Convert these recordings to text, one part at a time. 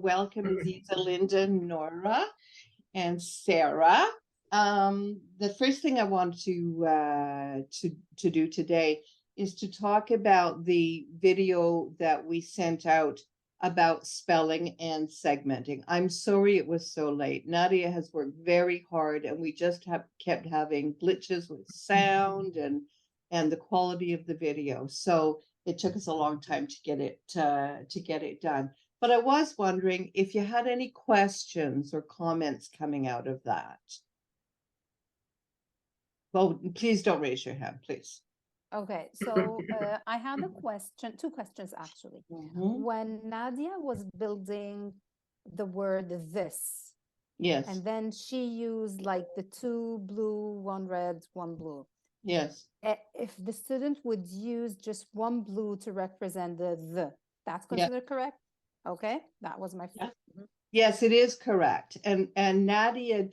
welcome Aziza, Linda, Nora, and Sarah. The first thing I want to do today is to talk about the video that we sent out about spelling and segmenting. I'm sorry it was so late. Nadia has worked very hard, and we just kept having glitches with sound and the quality of the video. So it took us a long time to get it done. But I was wondering if you had any questions or comments coming out of that. Well, please don't raise your hand, please. Okay, so I had a question, two questions actually. When Nadia was building the word this, Yes. and then she used like the two blue, one red, one blue. Yes. If the student would use just one blue to represent the, that's considered correct? Okay, that was my Yes, it is correct. And Nadia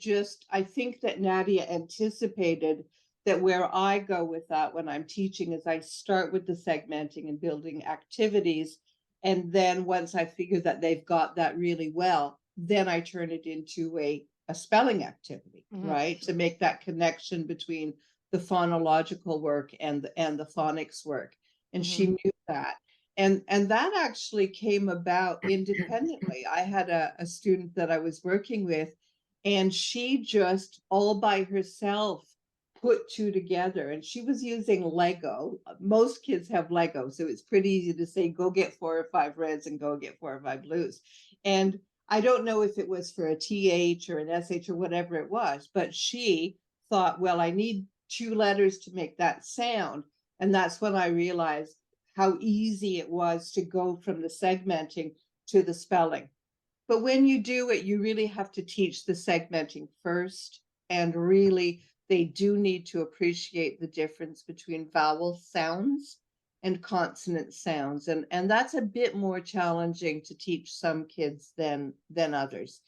I think that Nadia anticipated that where I go with that when I'm teaching is I start with the segmenting and building activities. And then once I figure that they've got that really well, then I turn it into a spelling activity, right? To make that connection between the phonological work and the phonics work. And she knew that. And that actually came about independently. I had a student that I was working with, and she just all by herself put two together, and she was using Lego. Most kids have Lego, so it's pretty easy to say, go get 4 or 5 reds and go get 4 or 5 blues. And I don't know if it was for a TH or an SH or whatever it was, but she thought, well, I need 2 letters to make that sound. And that's when I realized how easy it was to go from the segmenting to the spelling. But when you do it, you really have to teach the segmenting first. And really, they do need to appreciate the difference between vowel sounds and consonant sounds. And that's a bit more challenging to teach some kids than others.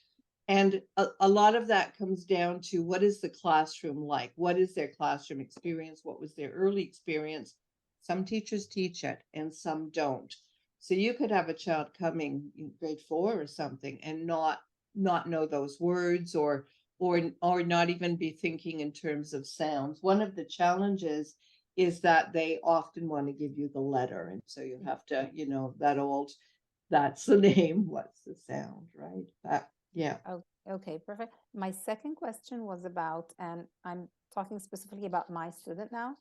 And a lot of that comes down to what is the classroom like? What is their classroom experience? What was their early experience? Some teachers teach it and some don't. So you could have a child coming in grade 4 or something and not know those words or not even be thinking in terms of sounds. One of the challenges is that they often want to give you the letter. And so you have to, that's the name, what's the sound, right? But yeah. Okay, perfect. My second question was about, and I'm talking specifically about my student now.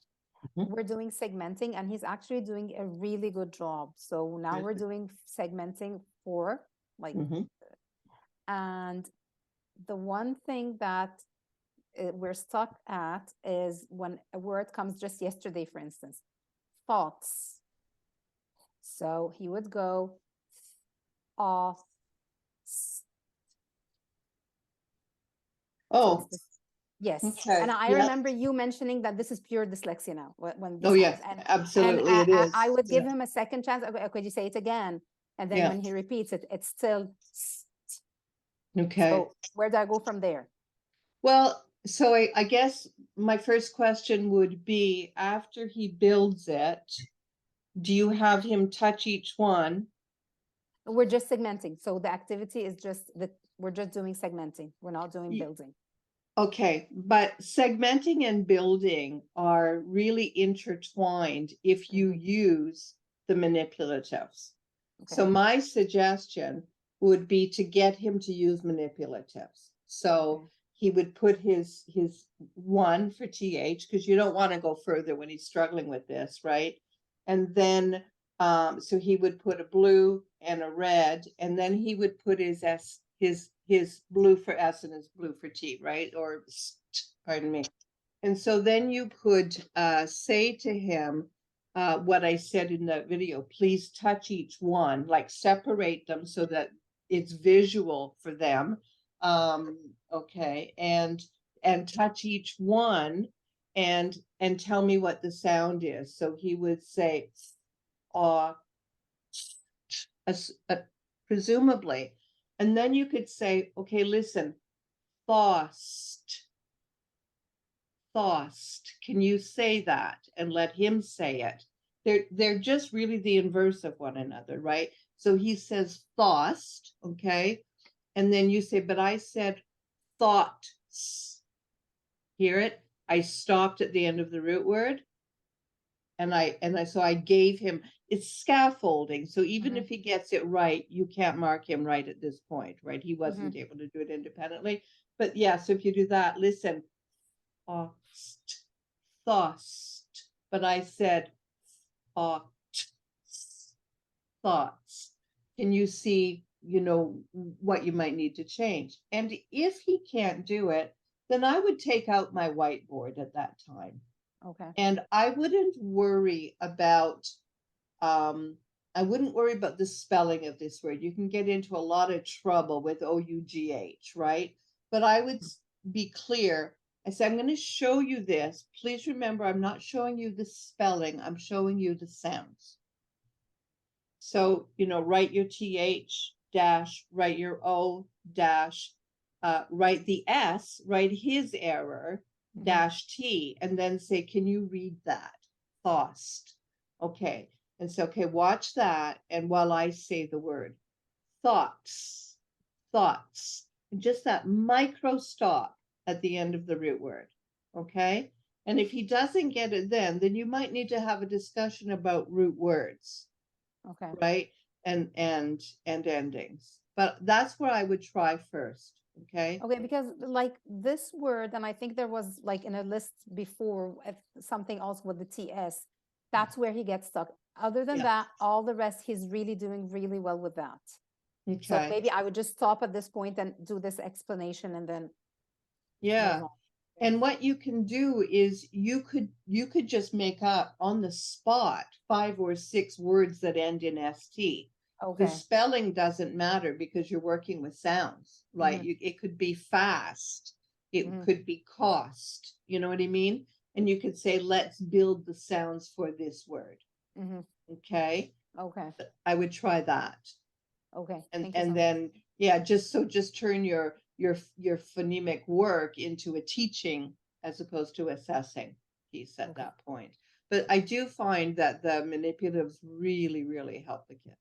We're doing segmenting, and he's actually doing a really good job. So now we're doing segmenting for and the one thing that we're stuck at is when a word comes just yesterday, for instance, thoughts. So he would go off. Oh, so yes. Okay. And I remember you mentioning that this is pure dyslexia now. When this yes, absolutely and, it is. I would give him a second chance. Okay, could you say it again? And then when he repeats it, it's still okay. So where do I go from there? Well, so I guess my first question would be, after he builds it, do you have him touch each one? We're just segmenting. So the activity is just we're just doing segmenting. We're not doing building. Okay, but segmenting and building are really intertwined if you use the manipulatives. Okay. So my suggestion would be to get him to use manipulatives. So he would put his 1 for TH, because you don't want to go further when he's struggling with this, right? And then so he would put a blue and a red, and then he would put his his blue for S and his blue for T, right? Or pardon me. And so then you could say to him what I said in the video, please touch each one, like separate them so that it's visual for them. Okay, and touch each one and tell me what the sound is. So he would say, presumably. And then you could say, okay, listen, Thost. Can you say that? And let him say it. They're just really the inverse of one another, right? So he says thost, okay? And then you say, but I said thoughts. Hear it? I stopped at the end of the root word. And so I gave him, it's scaffolding. So even if he gets it right, you can't mark him right at this point, right? He wasn't able to do it independently. But yeah, so if you do that, listen, thost, but I said thoughts. Can you see, what you might need to change? And if he can't do it, then I would take out my whiteboard at that time. Okay. And I wouldn't worry about the spelling of this word. You can get into a lot of trouble with OUGH, right? But I would be clear. I said, I'm going to show you this. Please remember, I'm not showing you the spelling. I'm showing you the sounds. So, write your TH dash, write your O dash, write the S, write his error, dash T, and then say, can you read that? Thost. Okay. And so, okay, watch that. And while I say the word, thoughts, and just that micro stop at the end of the root word. Okay. And if he doesn't get it then you might need to have a discussion about root words. Okay. Right. And endings. But that's where I would try first. Okay. Okay, because like this word, and I think there was like in a list before something else with the TS, that's where he gets stuck. Other than that, all the rest, he's really doing really well with that. Okay. So maybe I would just stop at this point and do this explanation and then. Yeah. And what you can do is you could just make up on the spot 5 or 6 words that end in ST. Okay. The spelling doesn't matter because you're working with sounds, right? It could be fast. It could be cost. You know what I mean? And you could say, let's build the sounds for this word. Okay. Okay. I would try that. Okay. And then, yeah, just turn your phonemic work into a teaching as opposed to assessing piece at that point. But I do find that the manipulatives really, really help the kids.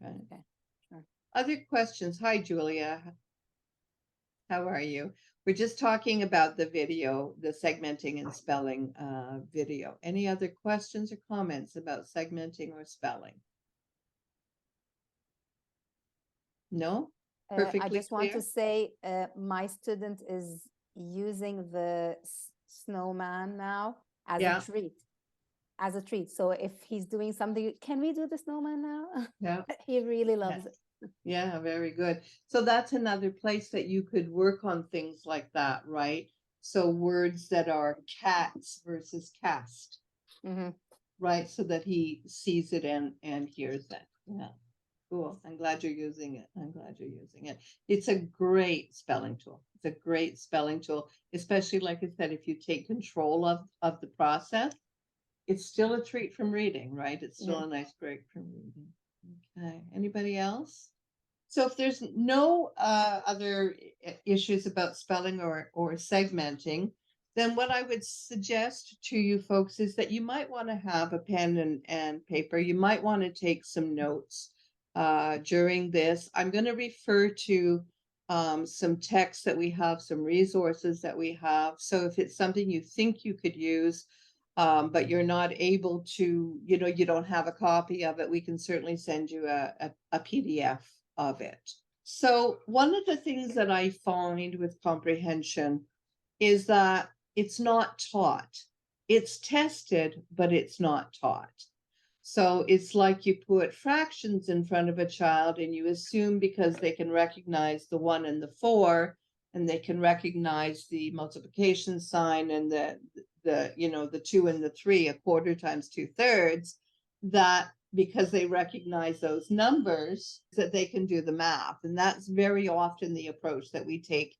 Okay. Sure. Other questions? Hi, Julia. How are you? We're just talking about the video, the segmenting and spelling video. Any other questions or comments about segmenting or spelling? No? Perfectly I just clear? want to say my student is using the snowman now as a treat. As a treat. So if he's doing something, can we do the snowman now? Yeah. He really loves it. Yeah, very good. So that's another place that you could work on things like that, right? So words that are cats versus cast, right? So that he sees it and hears it. Yeah. Cool. I'm glad you're using it. It's a great spelling tool. It's a great spelling tool, especially like I said, if you take control of the process, it's still a treat from reading, right? It's still a nice break from reading. Okay. Anybody else? So if there's no other issues about spelling or segmenting, then what I would suggest to you folks is that you might want to have a pen and paper. You might want to take some notes during this. I'm going to refer to some texts that we have, some resources that we have. So if it's something you think you could use, but you're not able to, you don't have a copy of it, we can certainly send you a PDF of it. So one of the things that I find with comprehension is that it's not taught. It's tested, but it's not taught. So it's like you put fractions in front of a child and you assume because they can recognize the 1 and the 4, and they can recognize the multiplication sign and the 2 and the 3, a quarter times 2/3, that because they recognize those numbers, that they can do the math. And that's very often the approach that we take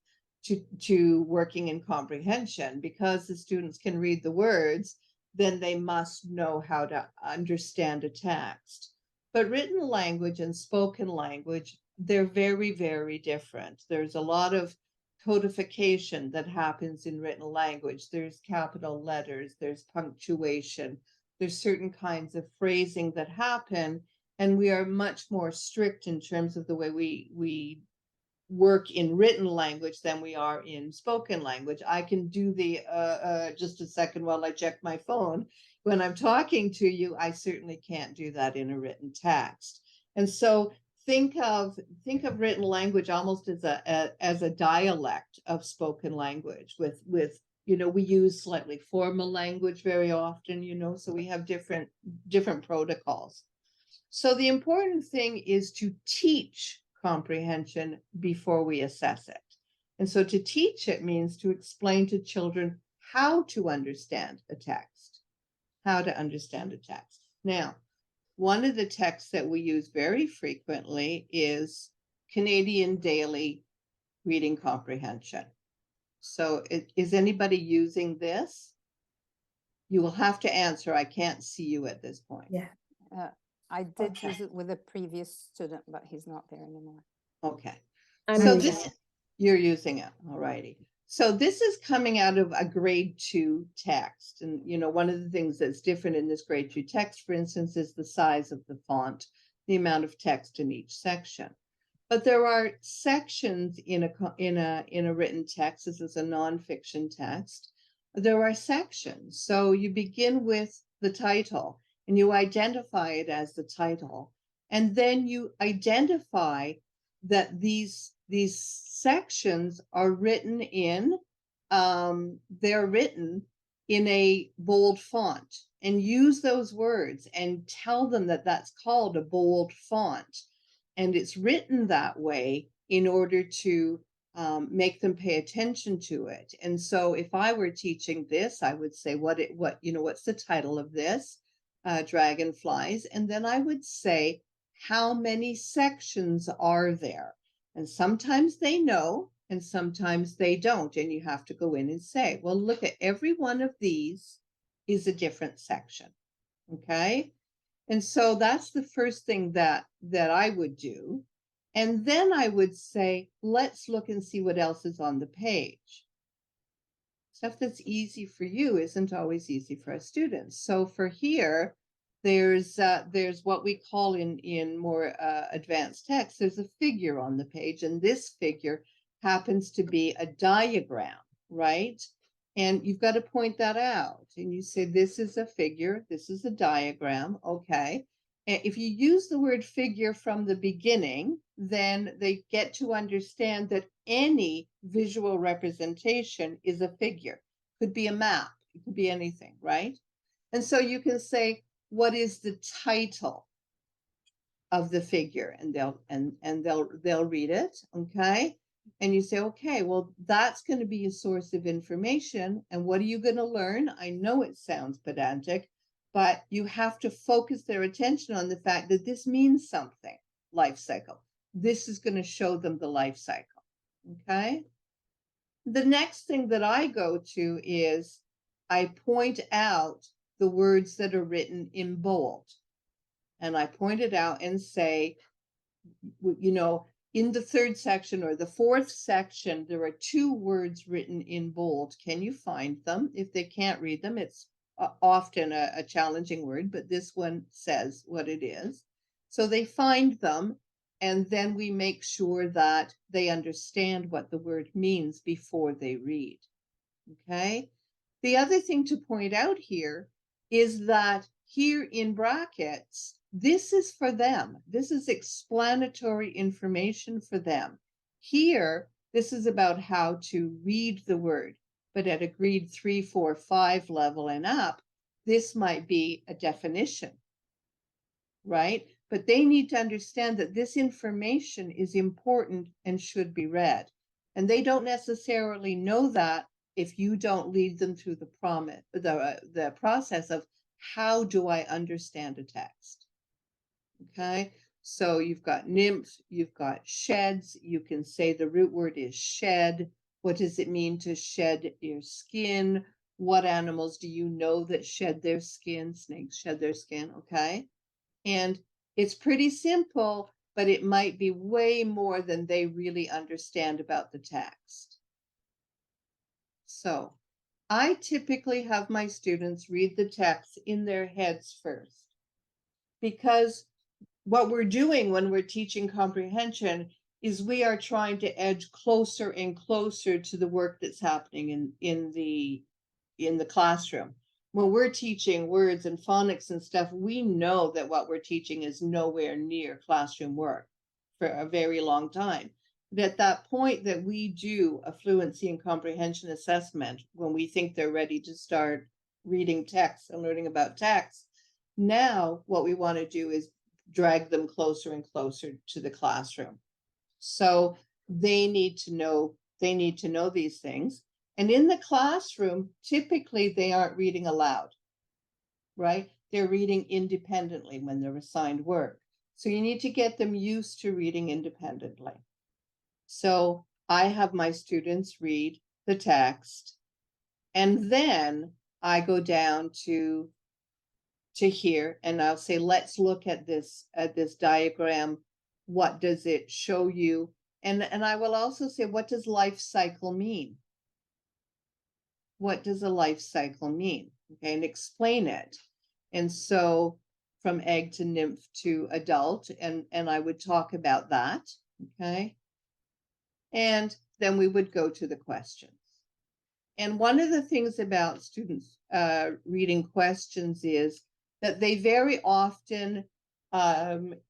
to working in comprehension. Because the students can read the words, then they must know how to understand a text. But written language and spoken language, they're very, very different. There's a lot of codification that happens in written language. There's capital letters, there's punctuation, there's certain kinds of phrasing that happen. And we are much more strict in terms of the way we work in written language than we are in spoken language. I can do the just a second while I check my phone. When I'm talking to you, I certainly can't do that in a written text. And so think of written language almost as a dialect of spoken language with we use slightly formal language very often, so we have different protocols. So the important thing is to teach comprehension before we assess it. And so to teach it means to explain to children how to understand a text, Now, one of the texts that we use very frequently is Canadian Daily Reading Comprehension. So is anybody using this? You will have to answer. I can't see you at this point. Yeah. I did Okay. use it with a previous student, but he's not there anymore. Okay. I'm So using this, it. you're using it, all righty. So this is coming out of a grade 2 text. And, one of the things that's different in this grade 2 text, for instance, is the size of the font, the amount of text in each section. But there are sections in a written text. This is a nonfiction text. There are sections. So you begin with the title and you identify it as the title. And then you identify that these sections are written they're written in a bold font, and use those words and tell them that that's called a bold font. And it's written that way in order to make them pay attention to it. And so if I were teaching this, I would say, what's the title of this? Dragonflies. And then I would say, how many sections are there? And sometimes they know, and sometimes they don't. And you have to go in and say, well, look at every one of these is a different section. Okay. And so that's the first thing that I would do. And then I would say, let's look and see what else is on the page. Stuff that's easy for you isn't always easy for our students. So for here, there's what we call in more advanced text, there's a figure on the page, and this figure happens to be a diagram, right? And you've got to point that out. And you say, this is a figure, this is a diagram, okay. And if you use the word figure from the beginning, then they get to understand that any visual representation is a figure. Could be a map, it could be anything, right? And so you can say, what is the title of the figure? And they'll read it, okay? And you say, okay, well, that's going to be a source of information. And what are you going to learn? I know it sounds pedantic, but you have to focus their attention on the fact that this means something, life cycle. This is going to show them the life cycle, okay? The next thing that I go to is I point out the words that are written in bold. And I point it out and say, in the third section or the fourth section, there are 2 words written in bold. Can you find them? If they can't read them, it's often a challenging word, but this one says what it is. So they find them, and then we make sure that they understand what the word means before they read. Okay? The other thing to point out here is that here in brackets, this is for them. This is explanatory information for them. Here, this is about how to read the word, but at a grade 3, 4, 5 level and up, this might be a definition, right? But they need to understand that this information is important and should be read. And they don't necessarily know that if you don't lead them through the process of how do I understand a text. Okay, so you've got nymph, you've got sheds. You can say the root word is shed. What does it mean to shed your skin? What animals do you know that shed their skin? Snakes shed their skin, okay? And it's pretty simple, but it might be way more than they really understand about the text. So I typically have my students read the text in their heads first, because what we're doing when we're teaching comprehension is we are trying to edge closer and closer to the work that's happening in the classroom. When we're teaching words and phonics and stuff, we know that what we're teaching is nowhere near classroom work for a very long time. But at that point that we do a fluency and comprehension assessment, when we think they're ready to start reading text and learning about text, now what we want to do is drag them closer and closer to the classroom. So they need to know these things. And in the classroom, typically they aren't reading aloud, right? They're reading independently when they're assigned work. So you need to get them used to reading independently. So I have my students read the text, and then I go down to here, and I'll say, let's look at this diagram. What does it show you? And I will also say, what does life cycle mean? What does a life cycle mean? Okay, and explain it. And so from egg to nymph to adult, and I would talk about that. Okay. And then we would go to the questions. And one of the things about students reading questions is that they very often,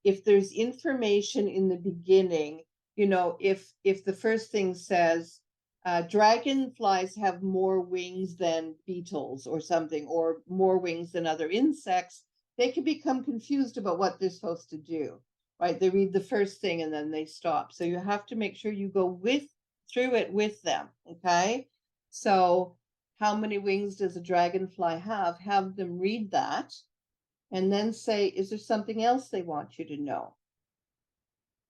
if there's information in the beginning, you know, if the first thing says, dragonflies have more wings than beetles or something, or more wings than other insects, they can become confused about what they're supposed to do, right? They read the first thing and then they stop. So you have to make sure you go through it with them, okay? So how many wings does a dragonfly have? Have them read that and then say, is there something else they want you to know?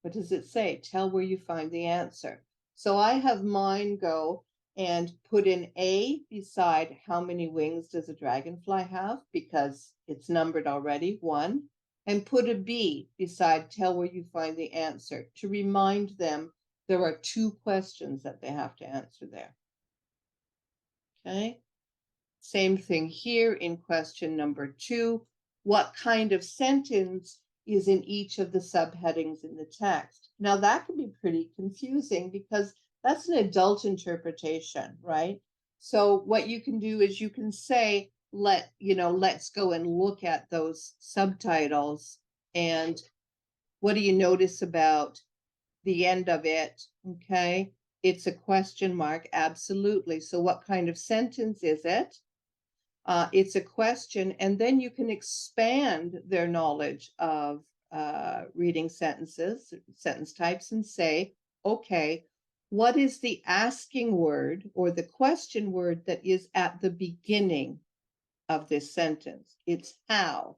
What does it say? Tell where you find the answer. So I have mine go and put an A beside how many wings does a dragonfly have, because it's numbered already, 1, and put a B beside tell where you find the answer, to remind them there are 2 questions that they have to answer there. Okay. Same thing here in question number 2. What kind of sentence is in each of the subheadings in the text? Now that can be pretty confusing because that's an adult interpretation, right? So what you can do is you can say, let's go and look at those subtitles. And what do you notice about the end of it? Okay. It's a question mark. Absolutely. So what kind of sentence is it? It's a question, and then you can expand their knowledge of reading sentences, sentence types, and say, okay, what is the asking word or the question word that is at the beginning of this sentence? It's how.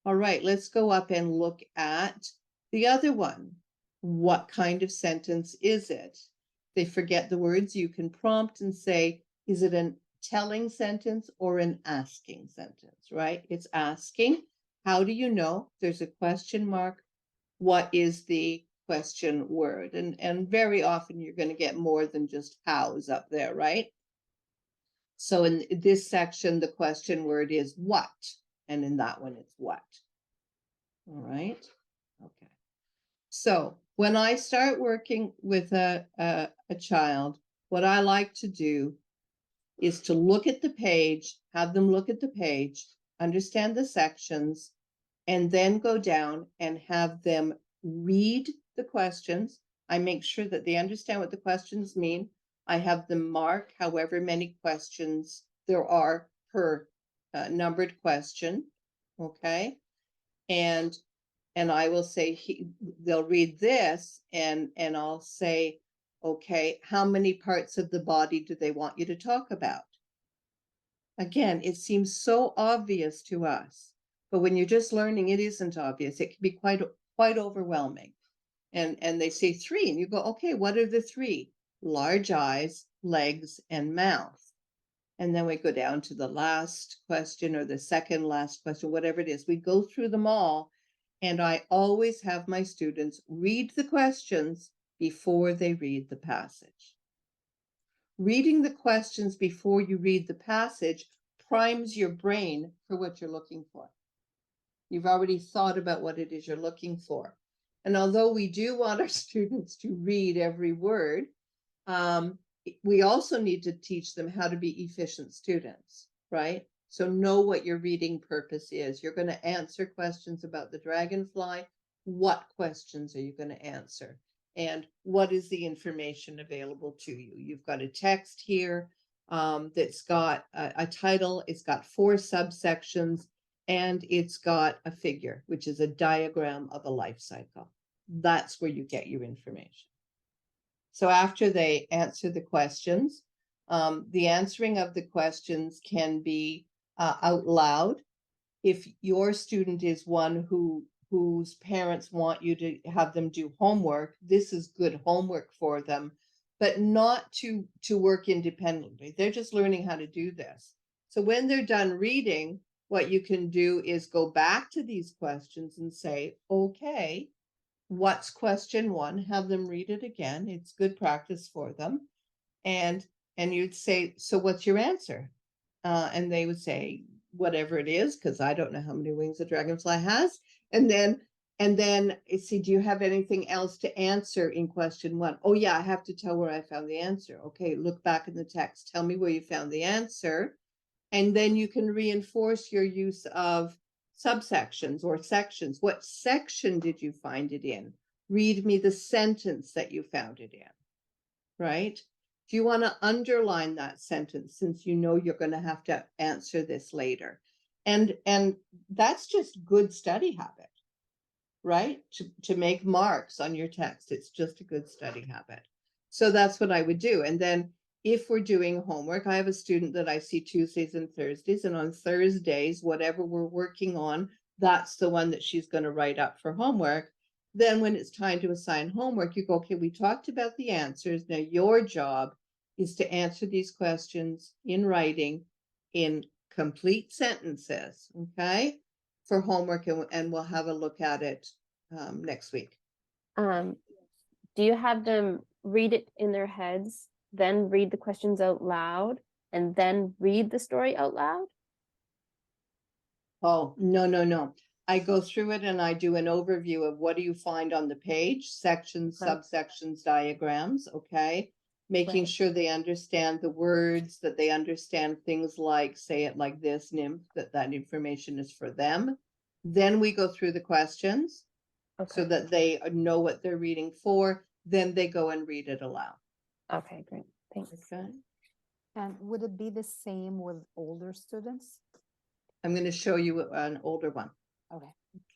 All right, let's go up and look at the other one. What kind of sentence is it? They forget the words. You can prompt and say, is it an telling sentence or an asking sentence, right? It's asking. How do you know? There's a question mark. What is the question word? And very often you're going to get more than just hows up there, right? So in this section, the question word is what, and in that one it's what. All right. Okay. So when I start working with a child, what I like to do is to look at the page, have them look at the page, understand the sections, and then go down and have them read the questions. I make sure that they understand what the questions mean. I have them mark however many questions there are per numbered question, okay? And I will say, they'll read this, and I'll say, okay, how many parts of the body do they want you to talk about? Again, it seems so obvious to us, but when you're just learning, it isn't obvious. It can be quite overwhelming. And they say 3, and you go, okay, what are the 3? Large eyes, legs, and mouth. And then we go down to the last question or the second last question, whatever it is. We go through them all, and I always have my students read the questions before they read the passage. Reading the questions before you read the passage primes your brain for what you're looking for. You've already thought about what it is you're looking for. And although we do want our students to read every word, we also need to teach them how to be efficient students, right? So know what your reading purpose is. You're going to answer questions about the dragonfly. What questions are you going to answer? And what is the information available to you? You've got a text here that's got a title. It's got 4 subsections, and it's got a figure, which is a diagram of a life cycle. That's where you get your information. So after they answer the questions, the answering of the questions can be out loud. If your student is one whose parents want you to have them do homework, this is good homework for them, but not to work independently. They're just learning how to do this. So when they're done reading, what you can do is go back to these questions and say, okay, what's question 1? Have them read it again. It's good practice for them. And you'd say, so what's your answer? And they would say, whatever it is, because I don't know how many wings a dragonfly has. And then see, do you have anything else to answer in question 1? Oh yeah, I have to tell where I found the answer. Okay, look back in the text. Tell me where you found the answer. And then you can reinforce your use of subsections or sections. What section did you find it in? Read me the sentence that you found it in, right? Do you want to underline that sentence since you know you're going to have to answer this later? And that's just good study habit, right? To make marks on your text. It's just a good study habit. So that's what I would do. And then if we're doing homework, I have a student that I see Tuesdays and Thursdays, and on Thursdays, whatever we're working on, that's the one that she's going to write up for homework. Then when it's time to assign homework, you go, okay, we talked about the answers. Now your job is to answer these questions in writing in complete sentences, okay, for homework, and we'll have a look at it next week. Do you have them read it in their heads, then read the questions out loud, and then read the story out loud? Oh, no. I go through it and I do an overview of what do you find on the page, sections, Right. subsections, diagrams, okay? Making Right. sure they understand the words, that they understand things like, say it like this, nymph, that information is for them. Then we go through the questions so Okay. that they know what they're reading for. Then they go and read it aloud. Okay, great. Thanks. Okay. And would it be the same with older students? I'm going to show you an older one. Okay.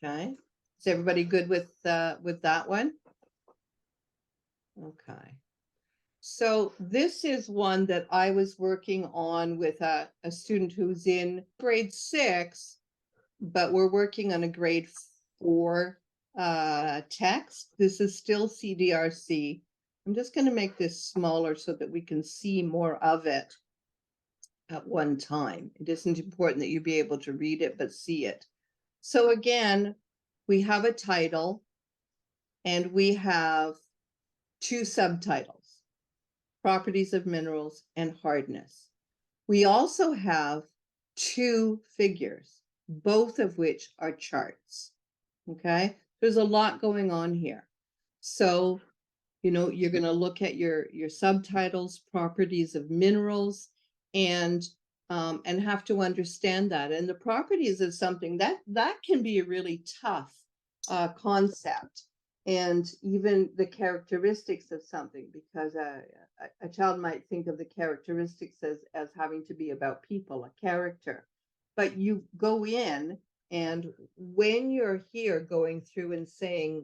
Okay. Is everybody good with that one? Okay. So this is one that I was working on with a student who's in grade 6, but we're working on a grade 4 text. This is still CDRC. I'm just going to make this smaller so that we can see more of it at one time. It isn't important that you be able to read it, but see it. So again, we have a title and we have 2 subtitles, properties of minerals and hardness. We also have 2 figures, both of which are charts. Okay, there's a lot going on here. So, you're going to look at your subtitles, properties of minerals, and have to understand that. And the properties of something that can be a really tough concept, and even the characteristics of something, because a child might think of the characteristics as having to be about people, a character. But you go in, and when you're here going through and saying,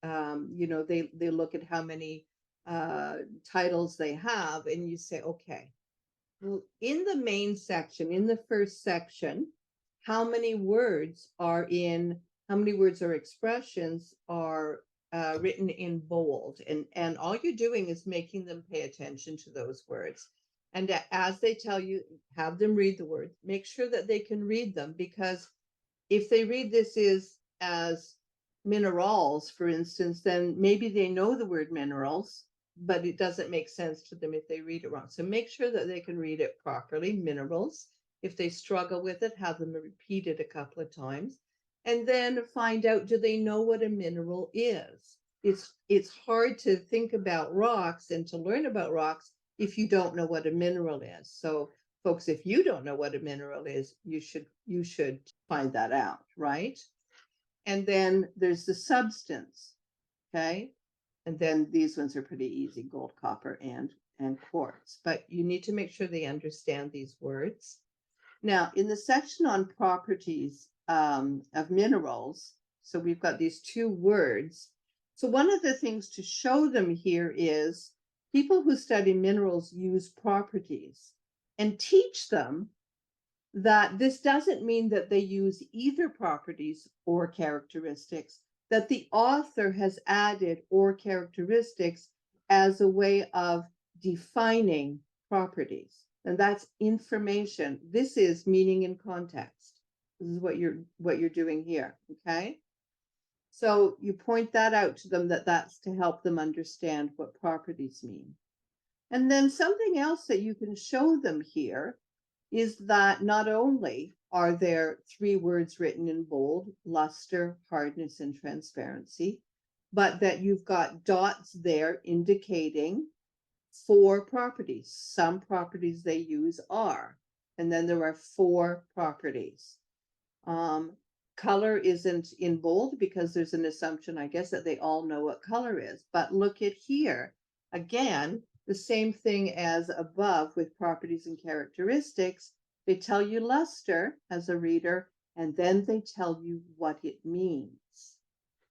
they look at how many titles they have, and you say, okay, well, in the main section, in the first section, how many words or expressions are written in bold, and all you're doing is making them pay attention to those words. And as they tell you, have them read the words, make sure that they can read them, because if they read this as minerals, for instance, then maybe they know the word minerals, but it doesn't make sense to them if they read it wrong. So make sure that they can read it properly, minerals. If they struggle with it, have them repeat it a couple of times. And then find out, do they know what a mineral is? It's hard to think about rocks and to learn about rocks if you don't know what a mineral is. So folks, if you don't know what a mineral is, you should find that out, right? And then there's the substance, okay? And then these ones are pretty easy, gold, copper, and quartz. But you need to make sure they understand these words. Now, in the section on properties of minerals, so we've got these two words. So one of the things to show them here is people who study minerals use properties, and teach them that this doesn't mean that they use either properties or characteristics, that the author has added or characteristics as a way of defining properties. And that's information. This is meaning in context. This is what you're doing here, okay? So you point that out to them, that that's to help them understand what properties mean. And then something else that you can show them here is that not only are there 3 words written in bold, luster, hardness, and transparency, but that you've got dots there indicating 4 properties. Some properties they use are, and then there are 4 properties. Color isn't in bold because there's an assumption, I guess, that they all know what color is. But look at here. Again, the same thing as above with properties and characteristics. They tell you luster as a reader, and then they tell you what it means.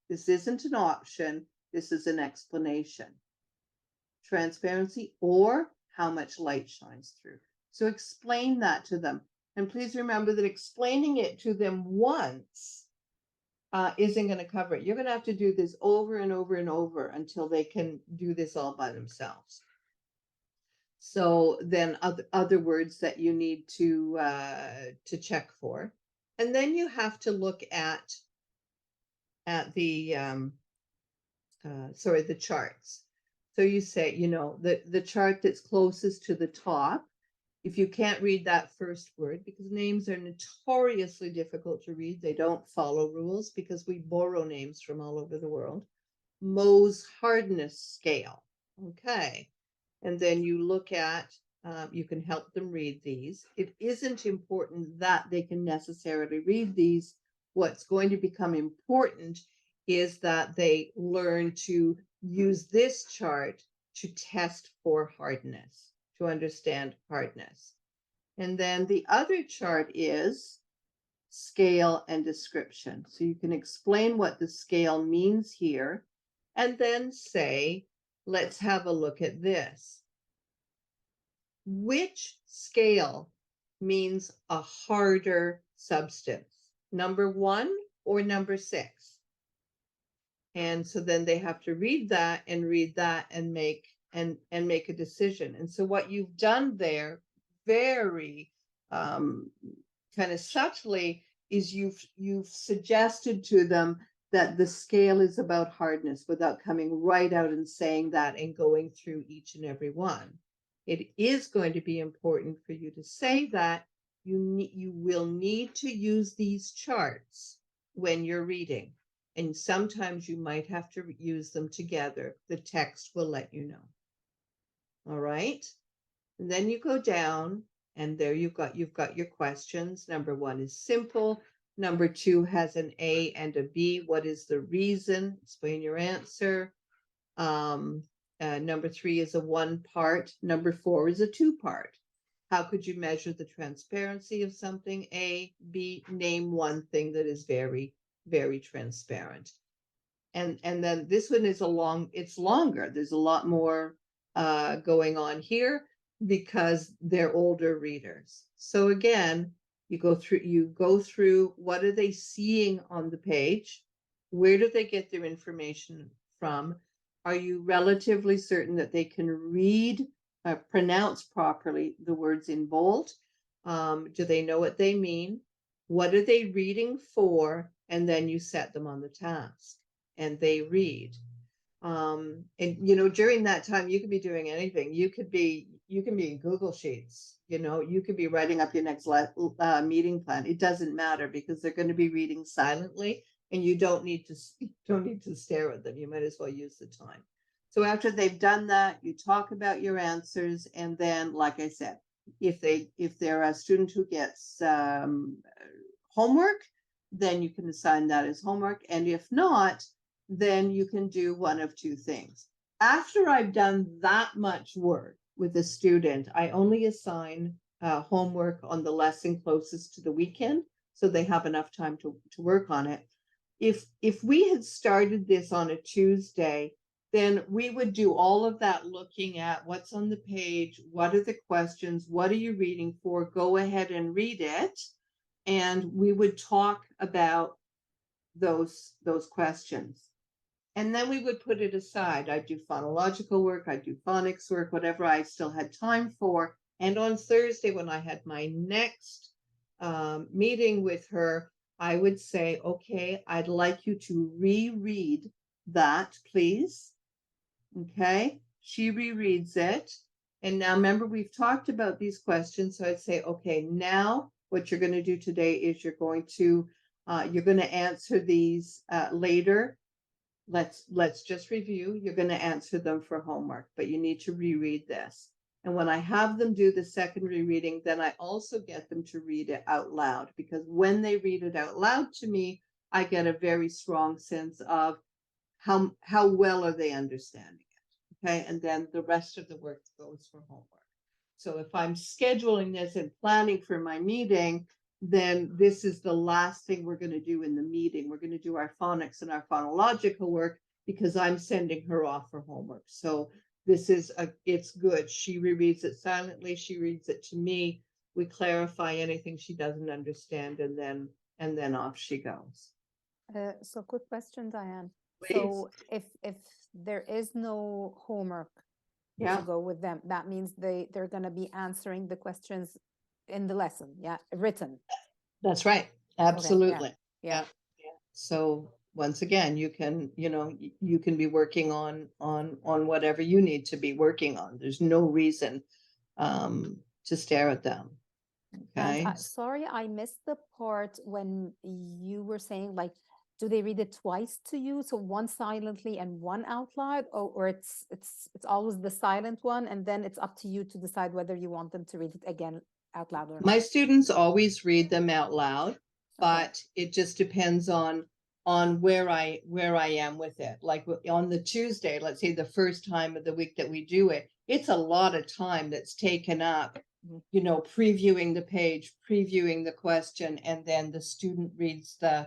This isn't an option. This is an explanation. Transparency, or how much light shines through. So explain that to them. And please remember that explaining it to them once isn't going to cover it. You're going to have to do this over and over and over until they can do this all by themselves. So then other words that you need to check for. And then you have to look at the the charts. So you say, the chart that's closest to the top, if you can't read that first word, because names are notoriously difficult to read, they don't follow rules because we borrow names from all over the world. Mohs hardness scale. Okay. And then you look at, you can help them read these. It isn't important that they can necessarily read these. What's going to become important is that they learn to use this chart to test for hardness, to understand hardness. And then the other chart is scale and description. So you can explain what the scale means here, and then say, let's have a look at this. Which scale means a harder substance? Number 1 or number 6? And so then they have to read that and make a decision. And so what you've done there very kind of subtly is you've suggested to them that the scale is about hardness without coming right out and saying that and going through each and every one. It is going to be important for you to say that you will need to use these charts when you're reading. And sometimes you might have to use them together. The text will let you know. All right. And then you go down, and there you've got your questions. Number 1 is simple. Number 2 has an A and a B. What is the reason? Explain your answer. Number 3 is a 1-part. Number 4 is a 2-part. How could you measure the transparency of something? A, B, name one thing that is very, very transparent. And then this one is it's longer. There's a lot more going on here because they're older readers. So again, you go through what are they seeing on the page? Where do they get their information from? Are you relatively certain that they can read, pronounce properly the words in bold? Do they know what they mean? What are they reading for? And then you set them on the task and they read. And during that time, you could be doing anything. You can be in Google Sheets, you could be writing up your next meeting plan. It doesn't matter because they're going to be reading silently and you don't need to stare at them. You might as well use the time. So after they've done that, you talk about your answers. And then, like I said, if they're a student who gets homework, then you can assign that as homework. And if not, then you can do one of two things. After I've done that much work with a student, I only assign homework on the lesson closest to the weekend, so they have enough time to work on it. If we had started this on a Tuesday, then we would do all of that looking at what's on the page, what are the questions, what are you reading for, go ahead and read it, and we would talk about those questions. And then we would put it aside. I'd do phonological work, I'd do phonics work, whatever I still had time for. And on Thursday, when I had my next meeting with her, I would say, okay, I'd like you to reread that, please. Okay, she rereads it. And now remember, we've talked about these questions. So I'd say, okay, now what you're going to do today is you're going to answer these later. Let's just review. You're going to answer them for homework, but you need to reread this. And when I have them do the second rereading, then I also get them to read it out loud, because when they read it out loud to me, I get a very strong sense of how well are they understanding it. Okay. And then the rest of the work goes for homework. So if I'm scheduling this and planning for my meeting, then this is the last thing we're going to do in the meeting. We're going to do our phonics and our phonological work because I'm sending her off for homework. So it's good. She rereads it silently. She reads it to me. We clarify anything she doesn't understand, and then off she goes. So quick question, Diane. Please. So if there is no homework to go with them, that means they're going to be answering the questions in the lesson, written. That's right. Absolutely. Okay, yeah. So once again, you can be working on whatever you need to be working on. There's no reason to stare at them. Okay. And sorry, I missed the part when you were saying, like, do they read it twice to you? So one silently and one out loud, or it's always the silent one, and then it's up to you to decide whether you want them to read it again out loud or not. My students always read them out loud, but it just depends on where I am with it. Like on the Tuesday, let's say the first time of the week that we do it, it's a lot of time that's taken up, previewing the page, previewing the question, and then the student reads the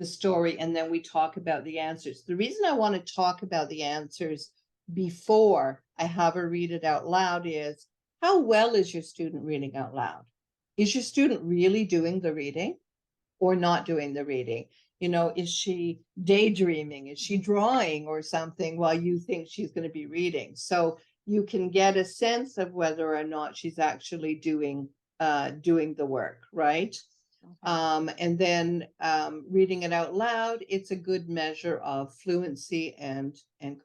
story, and then we talk about the answers. The reason I want to talk about the answers before I have her read it out loud is, how well is your student reading out loud? Is your student really doing the reading or not doing the reading? Is she daydreaming? Is she drawing or something while you think she's going to be reading? So you can get a sense of whether or not she's actually doing the work, right? And then reading it out loud, it's a good measure of fluency and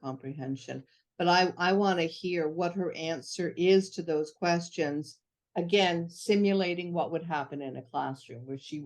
comprehension. But I want to hear what her answer is to those questions. Again, simulating what would happen in a classroom where she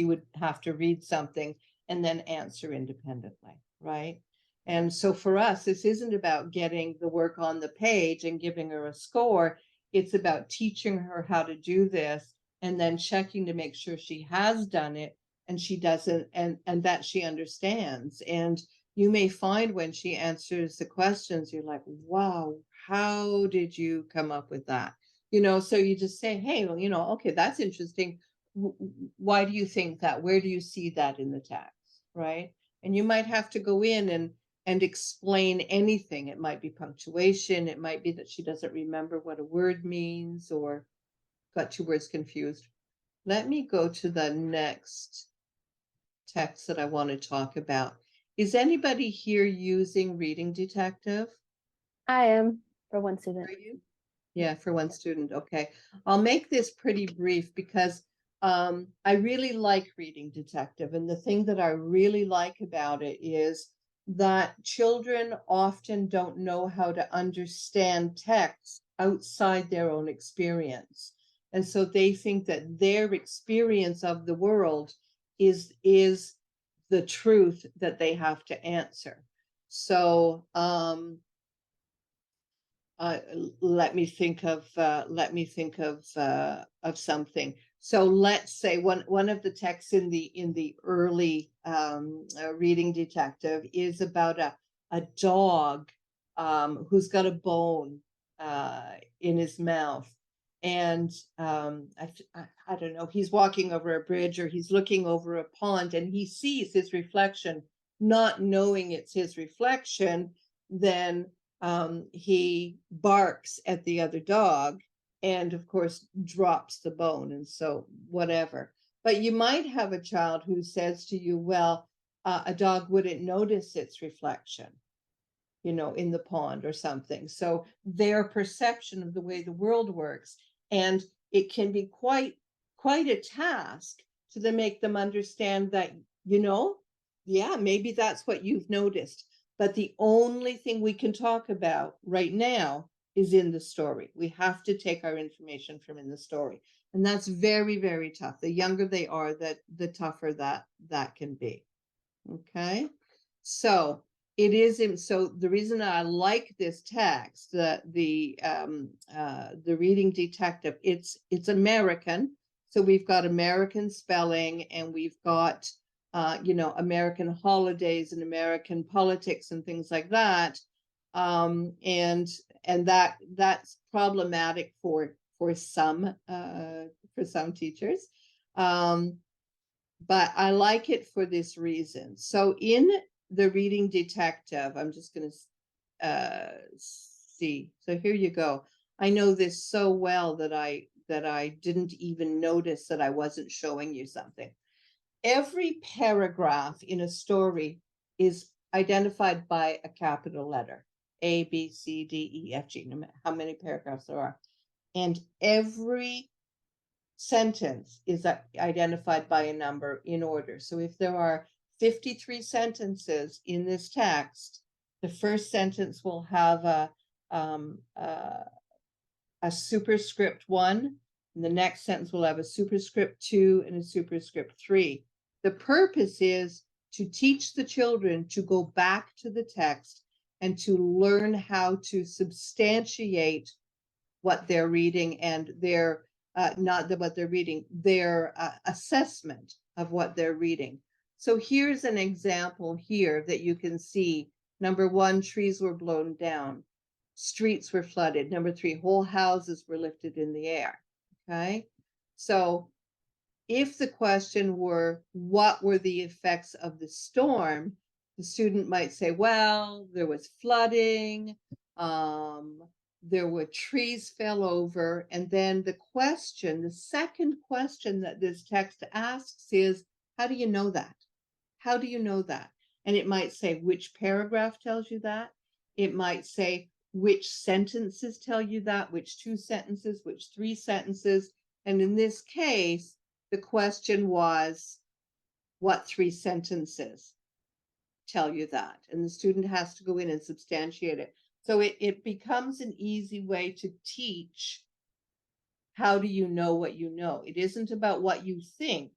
would have to read something and then answer independently, right? And so for us, this isn't about getting the work on the page and giving her a score. It's about teaching her how to do this and then checking to make sure she has done it and she doesn't, and that she understands. And you may find when she answers the questions, you're like, wow, how did you come up with that? So you just say, hey, well, okay, that's interesting. Why do you think that? Where do you see that in the text, right? And you might have to go in and explain anything. It might be punctuation. It might be that she doesn't remember what a word means or got two words confused. Let me go to the next text that I want to talk about. Is anybody here using Reading Detective? I am, for one student. Are you? Yeah, for one student. Okay. I'll make this pretty brief because I really like Reading Detective. And the thing that I really like about it is that children often don't know how to understand text outside their own experience. And so they think that their experience of the world is the truth that they have to answer. So let me think of something. So let's say one of the texts in the early reading detective is about a dog who's got a bone in his mouth, and I don't know, he's walking over a bridge or he's looking over a pond and he sees his reflection, not knowing it's his reflection. Then he barks at the other dog and of course drops the bone, and so whatever. But you might have a child who says to you, well, a dog wouldn't notice its reflection, you know, in the pond or something. So their perception of the way the world works, and it can be quite a task to make them understand that, you know, yeah, maybe that's what you've noticed. But the only thing we can talk about right now is in the story. We have to take our information from in the story. And that's very, very tough. The younger they are, the tougher that can be. Okay. So it is, so the reason I like this text, the reading detective, it's American. So we've got American spelling, and we've got you know, American holidays and American politics and things like that. And that's problematic for some teachers. But I like it for this reason. So in the reading detective, I'm just going to see. So here you go. I know this so well that I didn't even notice that I wasn't showing you something. Every paragraph in a story is identified by a capital letter, A, B, C, D, E, F, G, no matter how many paragraphs there are. And every sentence is identified by a number in order. So if there are 53 sentences in this text, the first sentence will have a superscript 1, and the next sentence will have a superscript 2 and a superscript 3. The purpose is to teach the children to go back to the text and to learn how to substantiate what they're reading, and their what they're reading, their assessment of what they're reading. So here's an example here that you can see. Number 1, trees were blown down. Streets were flooded. Number 3, whole houses were lifted in the air. Okay. So if the question were, what were the effects of the storm? The student might say, well, there was flooding, there were trees fell over. And then the question, the second question that this text asks is, how do you know that? How do you know that? And it might say, which paragraph tells you that? It might say, which sentences tell you that? Which 2 sentences, which 3 sentences? And in this case, the question was, what 3 sentences tell you that? And the student has to go in and substantiate it. So it becomes an easy way to teach. How do you know what you know? It isn't about what you think,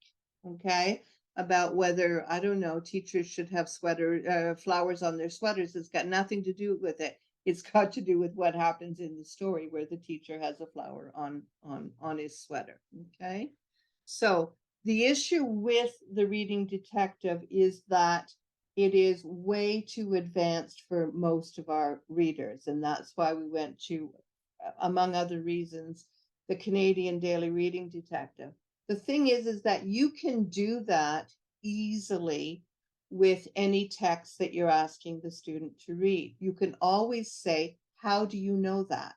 okay? About whether, I don't know, teachers should have flowers on their sweaters. It's got nothing to do with it. It's got to do with what happens in the story where the teacher has a flower on his sweater, okay? So the issue with the reading detective is that it is way too advanced for most of our readers. And that's why we went to, among other reasons, the Canadian Daily Reading Detective. The thing is that you can do that easily with any text that you're asking the student to read. You can always say, how do you know that?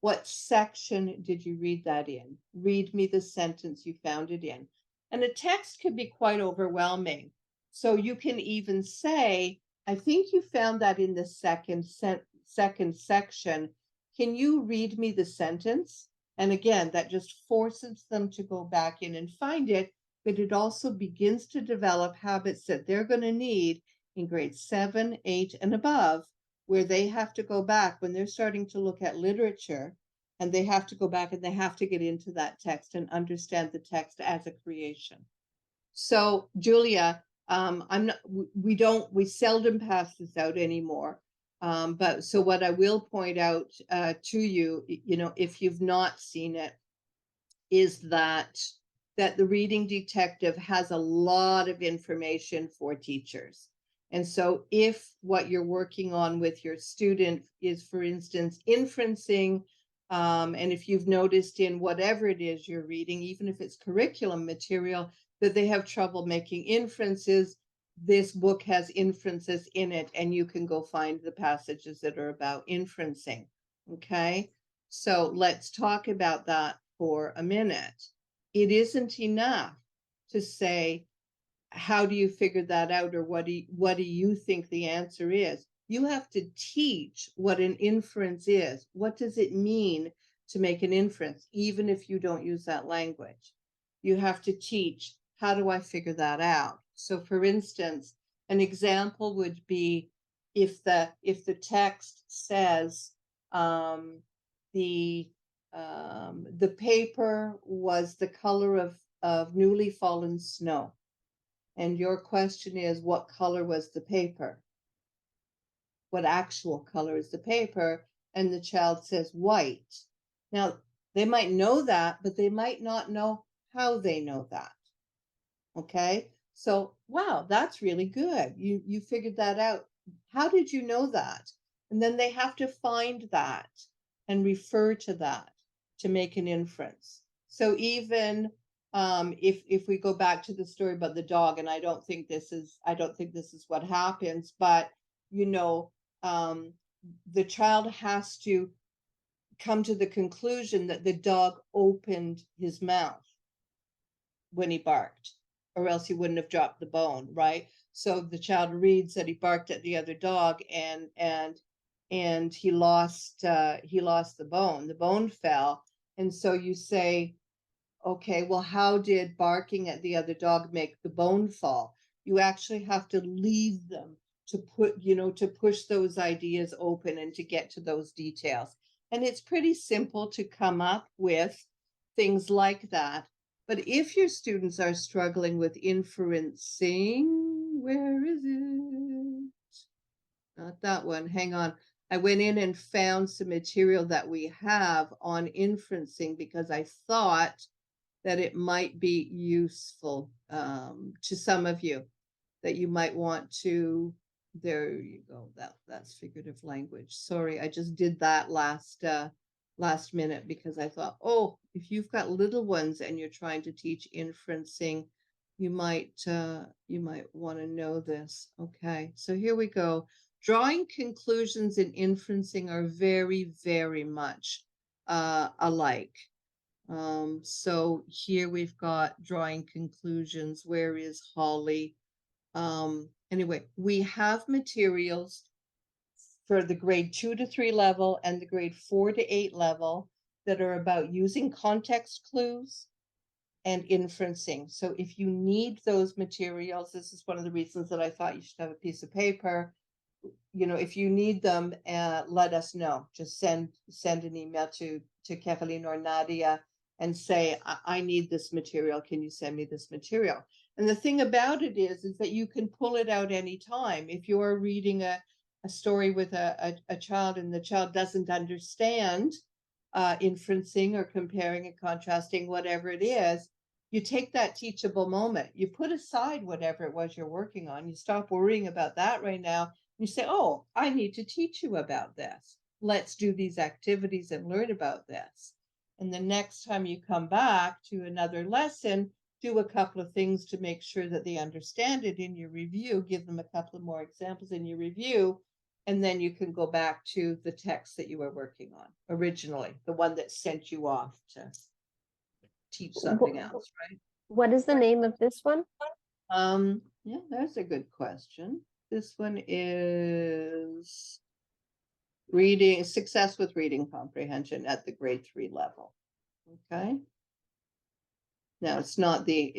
What section did you read that in? Read me the sentence you found it in. And a text could be quite overwhelming. So you can even say, I think you found that in the second section. Can you read me the sentence? And again, that just forces them to go back in and find it, but it also begins to develop habits that they're going to need in grade 7, 8, and above, where they have to go back when they're starting to look at literature, and they have to go back and they have to get into that text and understand the text as a creation. So, Julia, I'm not, we seldom pass this out anymore. But so what I will point out to you, if you've not seen it, is that the reading detective has a lot of information for teachers. And so if what you're working on with your student is, for instance, inferencing, and if you've noticed in whatever it is you're reading, even if it's curriculum material, that they have trouble making inferences, this book has inferences in it, and you can go find the passages that are about inferencing. Okay, so let's talk about that for a minute. It isn't enough to say, how do you figure that out, or what do you think the answer is? You have to teach what an inference is. What does it mean to make an inference, even if you don't use that language? You have to teach, how do I figure that out? So for instance, an example would be if the text says the paper was the color of newly fallen snow. And your question is, what color was the paper? What actual color is the paper? And the child says white. Now, they might know that, but they might not know how they know that. Okay, so wow, that's really good. You figured that out. How did you know that? And then they have to find that and refer to that to make an inference. So even if we go back to the story about the dog, and I don't think this is what happens, but the child has to come to the conclusion that the dog opened his mouth when he barked, or else he wouldn't have dropped the bone, right? So the child reads that he barked at the other dog, and he lost the bone. The bone fell, and so you say, okay, well, how did barking at the other dog make the bone fall? You actually have to lead them to push those ideas open and to get to those details. And it's pretty simple to come up with things like that. But if your students are struggling with inferencing, where is it? Not that one. Hang on. I went in and found some material that we have on inferencing because I thought that it might be useful to some of you, that you might want to. There you go. That's figurative language. Sorry, I just did that last minute because I thought, oh, if you've got little ones and you're trying to teach inferencing, you might want to know this. Okay, so here we go. Drawing conclusions in inferencing are very, very much alike. So here we've got drawing conclusions. Where is Holly? Anyway, we have materials for the grade 2 to 3 level and the grade 4 to 8 level that are about using context clues and inferencing. So if you need those materials, this is one of the reasons that I thought you should have a piece of paper. If you need them, let us know. Just send an email to Kathleen or Nadia and say, I need this material. Can you send me this material? And the thing about it is that you can pull it out anytime. If you're reading a story with a child and the child doesn't understand inferencing or comparing and contrasting, whatever it is, you take that teachable moment. You put aside whatever it was you're working on. You stop worrying about that right now. You say, oh, I need to teach you about this. Let's do these activities and learn about this. And the next time you come back to another lesson, do a couple of things to make sure that they understand it in your review. Give them a couple of more examples in your review. And then you can go back to the text that you were working on originally, the one that sent you off to teach something else, right? What is the name of this one? Yeah, that's a good question. This one is Success with Reading Comprehension at the grade 3 level. Okay. Now it's not the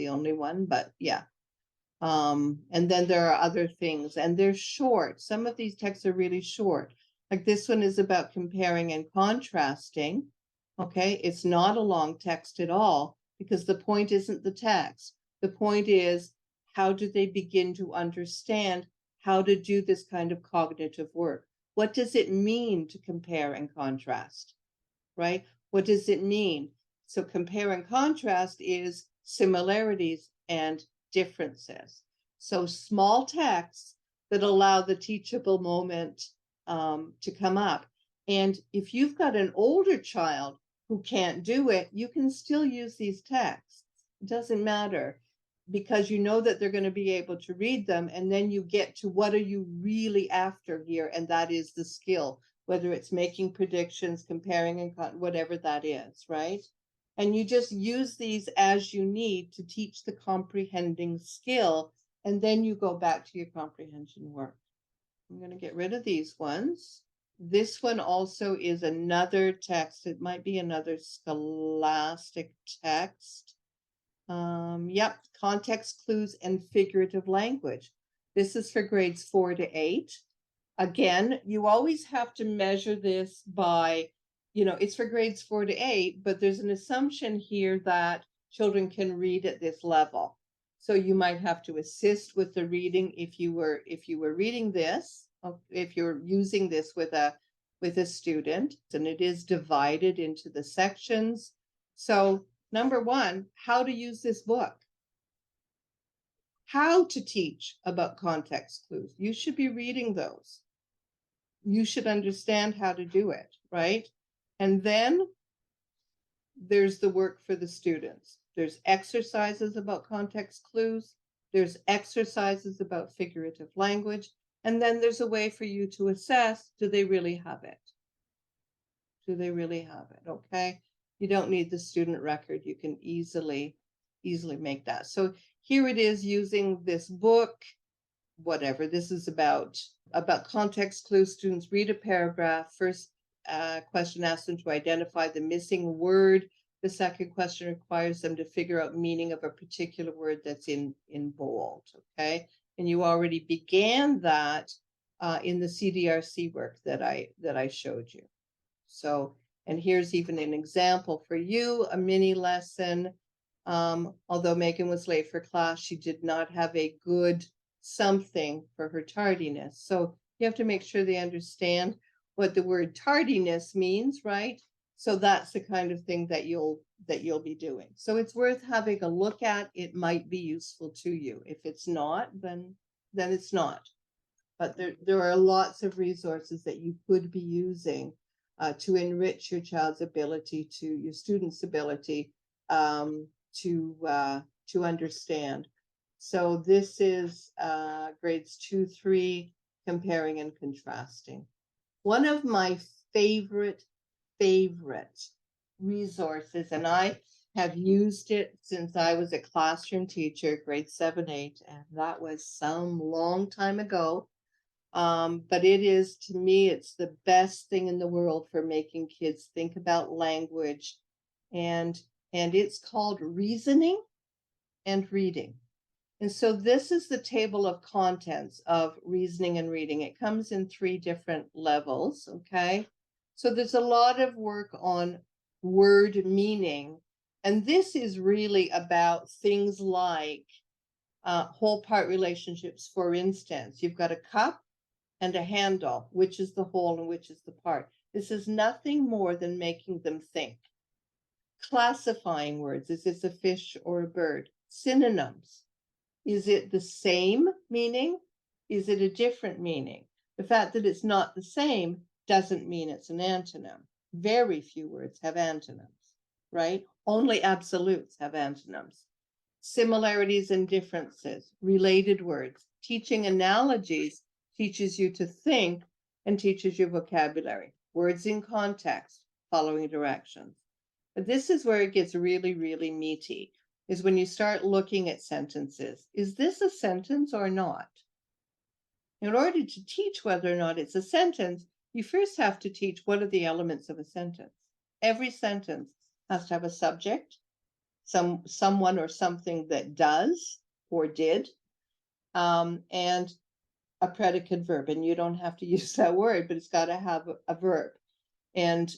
only one, but yeah. And then there are other things, and they're short. Some of these texts are really short. Like this one is about comparing and contrasting. Okay, it's not a long text at all because the point isn't the text. The point is, how do they begin to understand how to do this kind of cognitive work? What does it mean to compare and contrast, right? What does it mean? So compare and contrast is similarities and differences. So small texts that allow the teachable moment to come up. And if you've got an older child who can't do it, you can still use these texts. It doesn't matter because you know that they're going to be able to read them. And then you get to what are you really after here? And that is the skill, whether it's making predictions, comparing, and whatever that is, right? And you just use these as you need to teach the comprehending skill. And then you go back to your comprehension work. I'm going to get rid of these ones. This one also is another text. It might be another scholastic text. Yep, context clues and figurative language. This is for grades 4 to 8. Again, you always have to measure this by, it's for grades 4 to 8, but there's an assumption here that children can read at this level. So you might have to assist with the reading if you were reading this, if you're using this with a student, and it is divided into the sections. So number one, how to use this book. How to teach about context clues. You should be reading those. You should understand how to do it, right? And then there's the work for the students. There's exercises about context clues. There's exercises about figurative language. And then there's a way for you to assess, do they really have it? Do they really have it? Okay. You don't need the student record. You can easily make that. So here it is using this book, whatever this is about context clues. Students read a paragraph. First question asks them to identify the missing word. The second question requires them to figure out meaning of a particular word that's in bold. Okay. And you already began that in the CDRC work that I showed you. So, and here's even an example for you, a mini lesson. Although Megan was late for class, she did not have a good something for her tardiness. So you have to make sure they understand what the word tardiness means, right? So that's the kind of thing that you'll be doing. So it's worth having a look at. It might be useful to you. If it's not, then it's not. But there are lots of resources that you could be using to enrich your child's ability your student's ability to understand. So this is grades 2, 3, comparing and contrasting. One of my favorite resources, and I have used it since I was a classroom teacher, grade 7, 8, and that was some long time ago. But it is, to me, it's the best thing in the world for making kids think about language, and it's called Reasoning and Reading. And so this is the table of contents of reasoning and reading. It comes in 3 different levels, okay? So there's a lot of work on word meaning, and this is really about things like whole part relationships. For instance, you've got a cup and a handle, which is the whole and which is the part. This is nothing more than making them think. Classifying words, is this a fish or a bird? Synonyms, is it the same meaning? Is it a different meaning? The fact that it's not the same doesn't mean it's an antonym. Very few words have antonyms, right? Only absolutes have antonyms. Similarities and differences, related words. Teaching analogies teaches you to think and teaches you vocabulary. Words in context, following directions. But this is where it gets really, really meaty, is when you start looking at sentences. Is this a sentence or not? In order to teach whether or not it's a sentence, you first have to teach what are the elements of a sentence. Every sentence has to have a subject, someone or something that does or did. and a predicate verb, and you don't have to use that word, but it's got to have a verb. And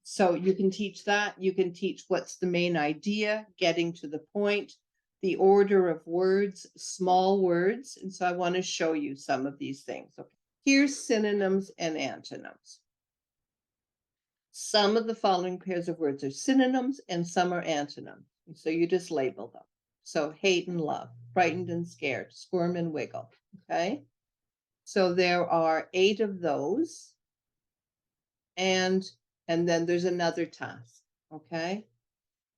so you can teach that. You can teach what's the main idea, getting to the point, the order of words, small words. And so I want to show you some of these things. Okay. Here's synonyms and antonyms. Some of the following pairs of words are synonyms and some are antonyms. And so you just label them. So hate and love, frightened and scared, squirm and wiggle. Okay. So there are 8 of those. And then there's another task. Okay.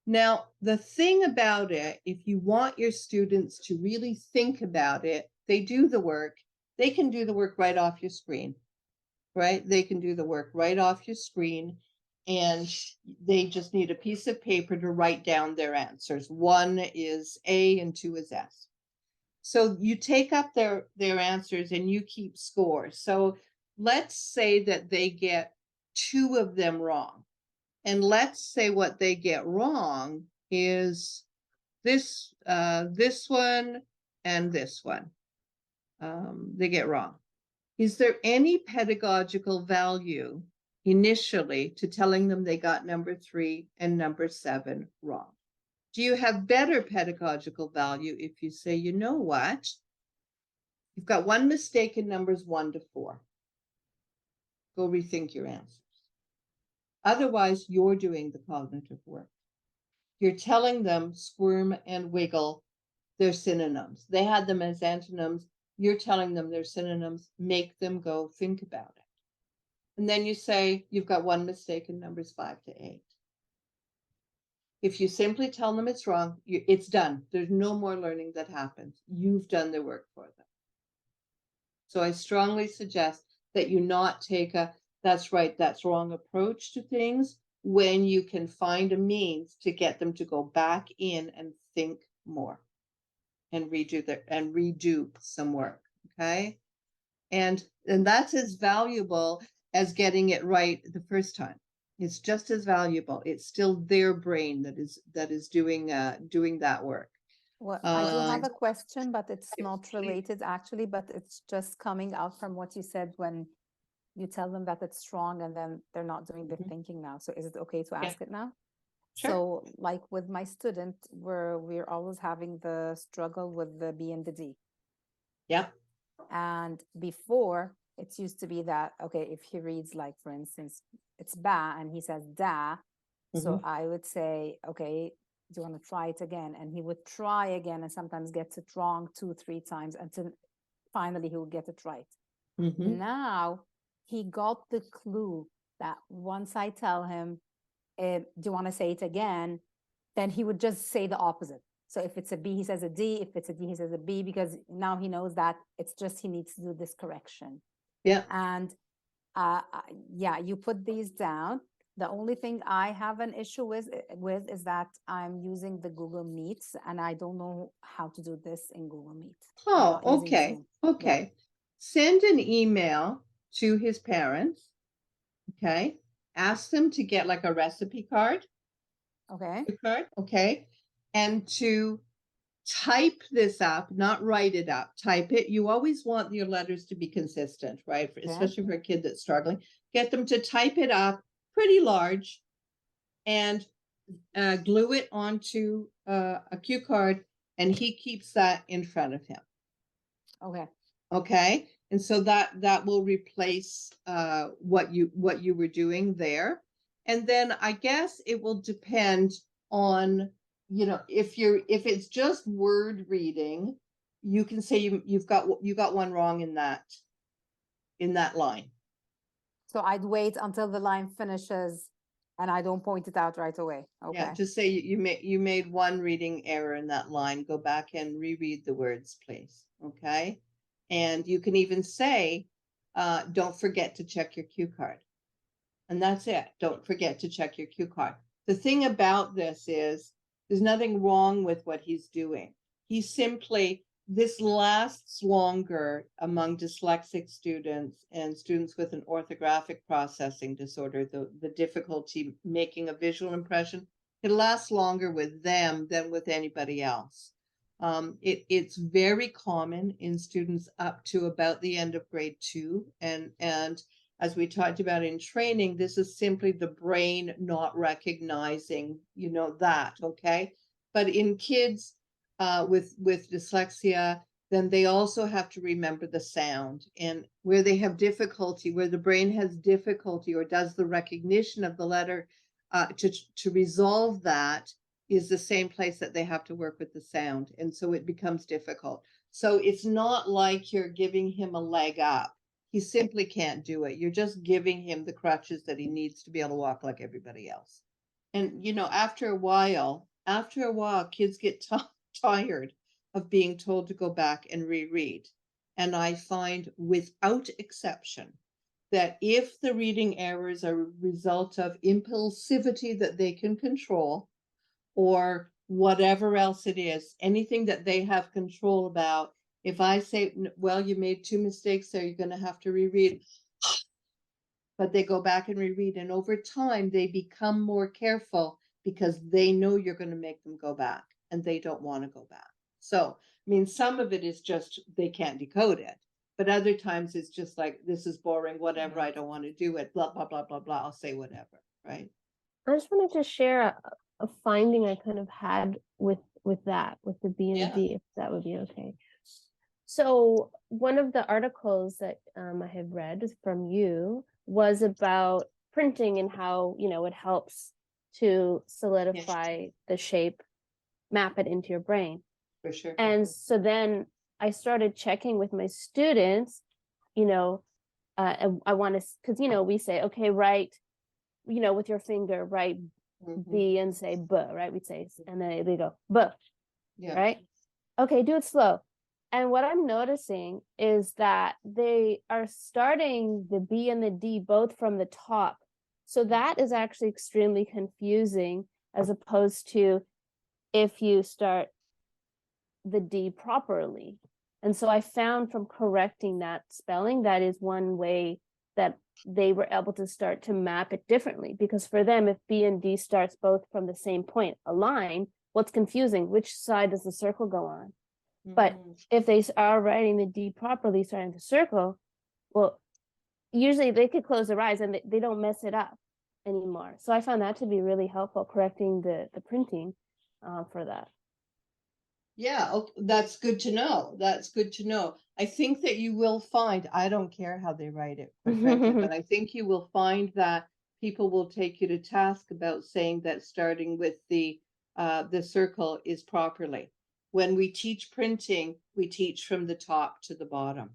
Now, the thing about it, if you want your students to really think about it, they do the work. They can do the work right off your screen, right? They can do the work right off your screen, and they just need a piece of paper to write down their answers. 1 is A and 2 is S. So you take up their answers and you keep score. So let's say that they get 2 of them wrong. And let's say what they get wrong is this one and this one. They get wrong. Is there any pedagogical value initially to telling them they got number 3 and number 7 wrong? Do you have better pedagogical value if you say, you know what? You've got one mistake in numbers 1 to 4. Go rethink your answers. Otherwise, you're doing the cognitive work. You're telling them squirm and wiggle, they're synonyms. They had them as antonyms. You're telling them they're synonyms. Make them go think about it. And then you say, you've got one mistake in numbers 5 to 8. If you simply tell them it's wrong, it's done. There's no more learning that happens. You've done the work for them. So I strongly suggest that you not take a that's right, that's wrong approach to things when you can find a means to get them to go back in and think more and redo some work. Okay. And that's as valuable as getting it right the first time. It's just as valuable. It's still their brain that is doing that work. Well, I do have a question, but it's not related actually, but it's just coming out from what you said when you tell them that it's strong and then they're not doing the thinking now. So is it okay to ask it now? Sure. So like with my student, we're always having the struggle with the B and the D. Yep. And before it used to be that, okay, if he reads like, for instance, it's ba and he says da. So I would say, okay, do you want to try it again? And he would try again and sometimes gets it wrong 2, 3 times until finally he would get it right. Now he got the clue that once I tell him, do you want to say it again? Then he would just say the opposite. So if it's a B, he says a D. If it's a D, he says a B, because now he knows that it's just he needs to do this correction. Yeah. And yeah, you put these down. The only thing I have an issue with is that I'm using the Google Meets and I don't know how to do this in Google Meet. Oh, okay. Okay. Yeah. Send an email to his parents. Okay. Ask them to get like a recipe card. Okay. Okay. And to type this up, not write it up, type it. You always want your letters to be consistent, right? Especially for a kid that's struggling. Get them to type it up pretty large and glue it onto a cue card, and he keeps that in front of him. Okay. Okay. And so that will replace what you were doing there. And then I guess it will depend on, if it's just word reading, you can say you got one wrong in that line. So I'd wait until the line finishes and I don't point it out right away. Okay. Yeah, just say you made one reading error in that line. Go back and reread the words, please. Okay. And you can even say, don't forget to check your cue card. And that's it. Don't forget to check your cue card. The thing about this is there's nothing wrong with what he's doing. He's simply, this lasts longer among dyslexic students and students with an orthographic processing disorder, the difficulty making a visual impression. It lasts longer with them than with anybody else. It's very common in students up to about the end of grade 2. And as we talked about in training, this is simply the brain not recognizing, that, okay? But in kids with dyslexia, then they also have to remember the sound. And where they have difficulty, where the brain has difficulty or does the recognition of the letter, to resolve that is the same place that they have to work with the sound. And so it becomes difficult. So it's not like you're giving him a leg up. He simply can't do it. You're just giving him the crutches that he needs to be able to walk like everybody else. And, after a while, kids get tired of being told to go back and reread. And I find without exception that if the reading errors are a result of impulsivity that they can control, or whatever else it is, anything that they have control about, if I say, well, you made 2 mistakes there, you're going to have to reread. But they go back and reread. And over time, they become more careful because they know you're going to make them go back and they don't want to go back. So, some of it is just they can't decode it. But other times it's just like, this is boring, whatever, I don't want to do it, blah, blah, blah, blah, blah. I'll say whatever, right? I just wanted to share a finding I kind of had with the B and the D, if that would be okay. So one of the articles that I have read from you was about printing and how, it helps to solidify the shape, map it into your brain. For sure. And so then I started checking with my students, I want to, because, we say, okay, write, with your finger, write B and say B, right? We'd say, and then they go B, right? Okay, do it slow. And what I'm noticing is that they are starting the B and the D both from the top. So that is actually extremely confusing, as opposed to if you start the D properly. And so I found from correcting that spelling, that is one way that they were able to start to map it differently. Because for them, if B and D starts both from the same point, a line, what's confusing? Which side does the circle go on? But if they are writing the D properly, starting the circle, well, usually they could close their eyes and they don't mess it up anymore. So I found that to be really helpful, correcting the printing for that. Yeah, that's good to know. That's good to know. I think that you will find, I don't care how they write it, quite frankly, but I think you will find that people will take you to task about saying that starting with the circle is properly. When we teach printing, we teach from the top to the bottom.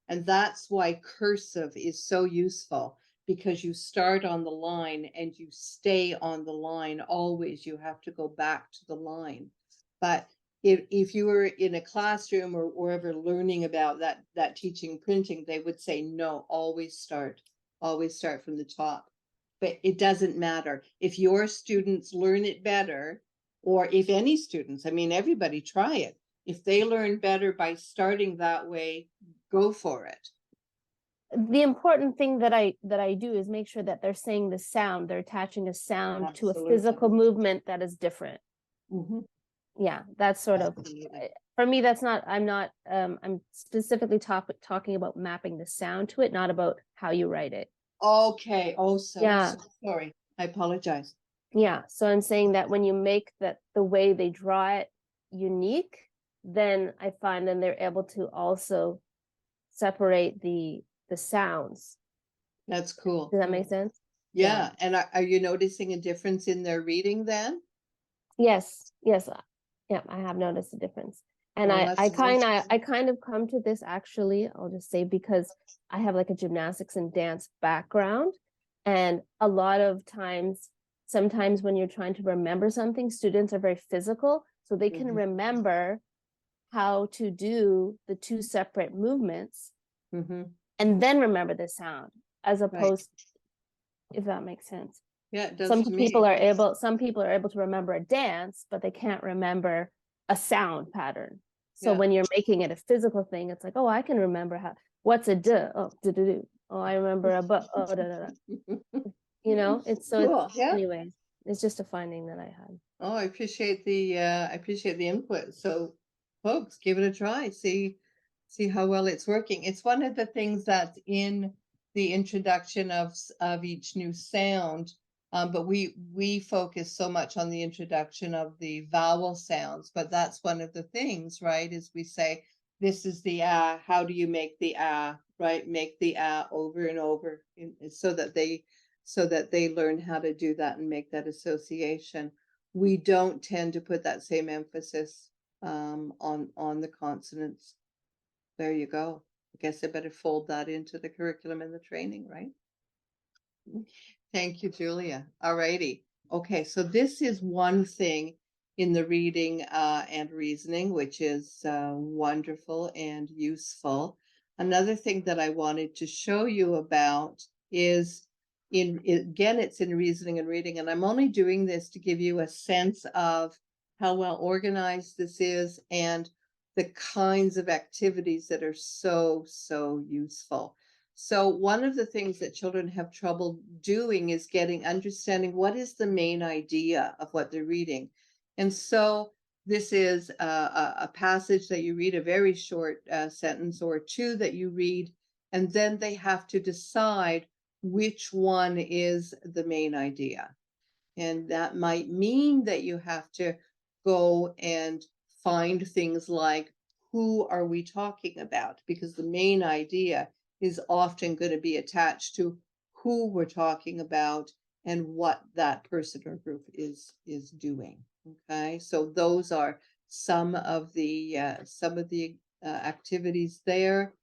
And that's why cursive is so useful, because you start on the line and you stay on the line always. You have to go back to the line. But if you were in a classroom or wherever learning about that teaching printing, they would say, no, always start from the top. But it doesn't matter. If your students learn it better, or if any students, everybody try it. If they learn better by starting that way, go for it. The important thing that I do is make sure that they're saying the sound, they're attaching a sound Absolutely. to a physical movement that is different. Yeah, that's sort of, for me, that's not, I'm specifically talking about mapping the sound to it, not about how you write it. Okay. Oh, so Yeah. sorry. I apologize. Yeah, so I'm saying that when you make the way they draw it unique, then I find then they're able to also separate the sounds. That's cool. Does that make sense? Yeah. And are you noticing a difference in their reading then? Yes. Yeah, I have noticed a difference. And I kind of come to this, actually, I'll just say, because I have like a gymnastics and dance background, and a lot of times, sometimes when you're trying to remember something, students are very physical, so they can remember how to do the 2 separate movements and then remember the sound, as opposed, if that makes sense. Yeah, it does. Some people are able to remember a dance, but they can't remember a sound pattern. So when you're making it a physical thing, it's like, oh, I can remember what's a duh, oh, do. Oh, I remember a but, oh, da, da, da. It's so cool. Anyways, it's just a finding that I had. Oh, I appreciate the input. So folks, give it a try. See how well it's working. It's one of the things that's in the introduction of each new sound. But we focus so much on the introduction of the vowel sounds, but that's one of the things, right? Is we say, this is the ah, how do you make the ah, right? Make the ah over and over so that they learn how to do that and make that association. We don't tend to put that same emphasis on the consonants. There you go. I guess I better fold that into the curriculum and the training, right? Thank you, Julia. All righty. Okay, so this is one thing in the reading and reasoning, which is wonderful and useful. Another thing that I wanted to show you about is again, it's in reasoning and reading, and I'm only doing this to give you a sense of how well organized this is and the kinds of activities that are so useful. So one of the things that children have trouble doing is understanding what is the main idea of what they're reading. And so this is a passage that you read, a very short sentence or two that you read, and then they have to decide which one is the main idea. And that might mean that you have to go and find things like, who are we talking about? Because the main idea is often going to be attached to who we're talking about and what that person or group is doing. Okay, so those are some of the activities there.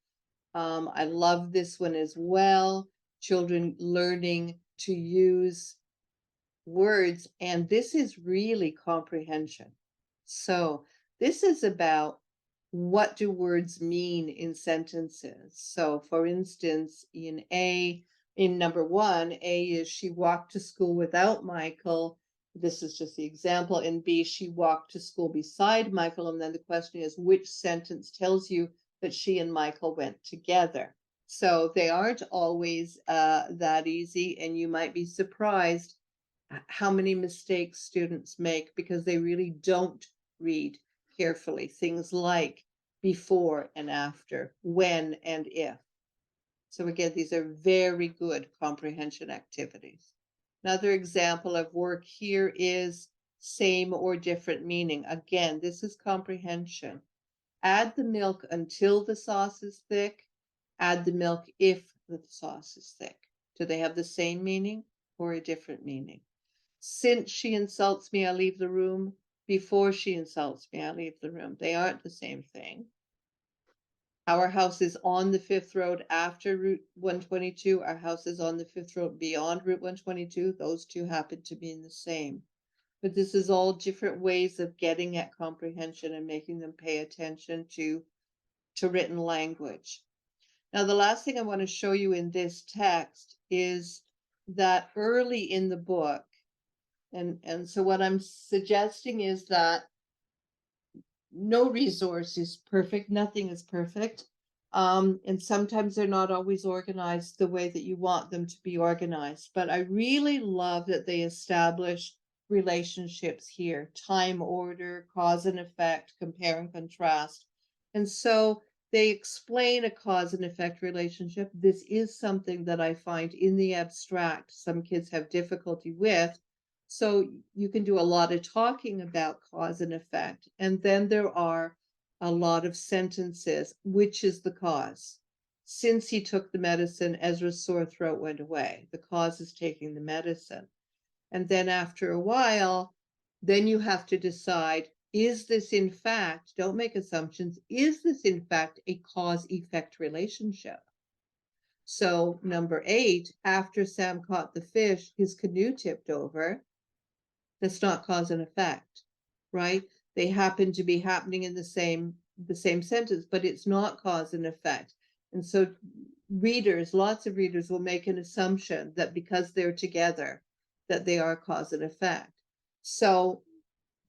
I love this one as well. Children learning to use words, and this is really comprehension. So this is about what do words mean in sentences. So for instance, in number 1, A is she walked to school without Michael. This is just the example. In B, she walked to school beside Michael. And then the question is, which sentence tells you that she and Michael went together? So they aren't always that easy, and you might be surprised how many mistakes students make because they really don't read carefully. Things like before and after, when and if. So again, these are very good comprehension activities. Another example of work here is same or different meaning. Again, this is comprehension. Add the milk until the sauce is thick. Add the milk if the sauce is thick. Do they have the same meaning or a different meaning? Since she insults me, I leave the room. Before she insults me, I leave the room. They aren't the same thing. Our house is on the 5th Road after Route 122. Our house is on the 5th Road beyond Route 122. Those two happen to be the same. But this is all different ways of getting at comprehension and making them pay attention to written language. Now, the last thing I want to show you in this text is that early in the book, and so what I'm suggesting is that no resource is perfect. Nothing is perfect. And sometimes they're not always organized the way that you want them to be organized. But I really love that they establish relationships here: time, order, cause and effect, compare and contrast. And so they explain a cause and effect relationship. This is something that I find in the abstract some kids have difficulty with. So you can do a lot of talking about cause and effect. And then there are a lot of sentences. Which is the cause? Since he took the medicine, Ezra's sore throat went away. The cause is taking the medicine. And then after a while, then you have to decide, is this in fact, don't make assumptions, is this in fact a cause-effect relationship? So number 8, after Sam caught the fish, his canoe tipped over. That's not cause and effect, right? They happen to be happening in the same sentence, but it's not cause and effect. And so readers, lots of readers will make an assumption that because they're together, that they are cause and effect. So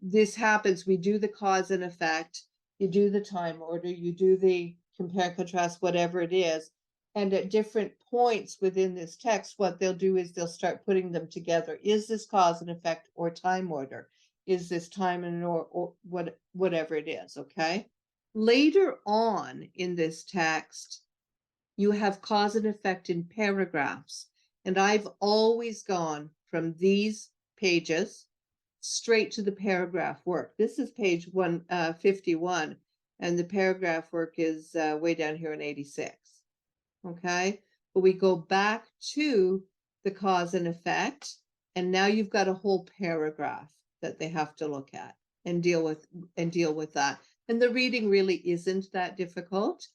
this happens, we do the cause and effect, you do the time order, you do the compare and contrast, whatever it is. And at different points within this text, what they'll do is they'll start putting them together. Is this cause and effect or time order? Is this time and or whatever it is, okay? Later on in this text, you have cause and effect in paragraphs. And I've always gone from these pages straight to the paragraph work. This is page 151, and the paragraph work is way down here in 86. Okay, but we go back to the cause and effect, and now you've got a whole paragraph that they have to look at and deal with that. And the reading really isn't that difficult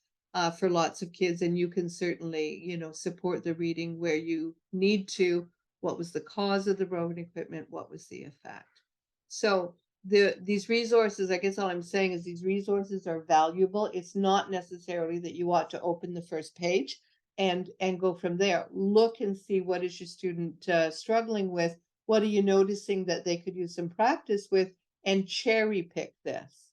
for lots of kids, and you can certainly, you know, support the reading where you need to. What was the cause of the broken equipment? What was the effect? So these resources, I guess all I'm saying is these resources are valuable. It's not necessarily that you ought to open the first page and go from there. Look and see, what is your student struggling with? What are you noticing that they could use some practice with, and cherry pick this.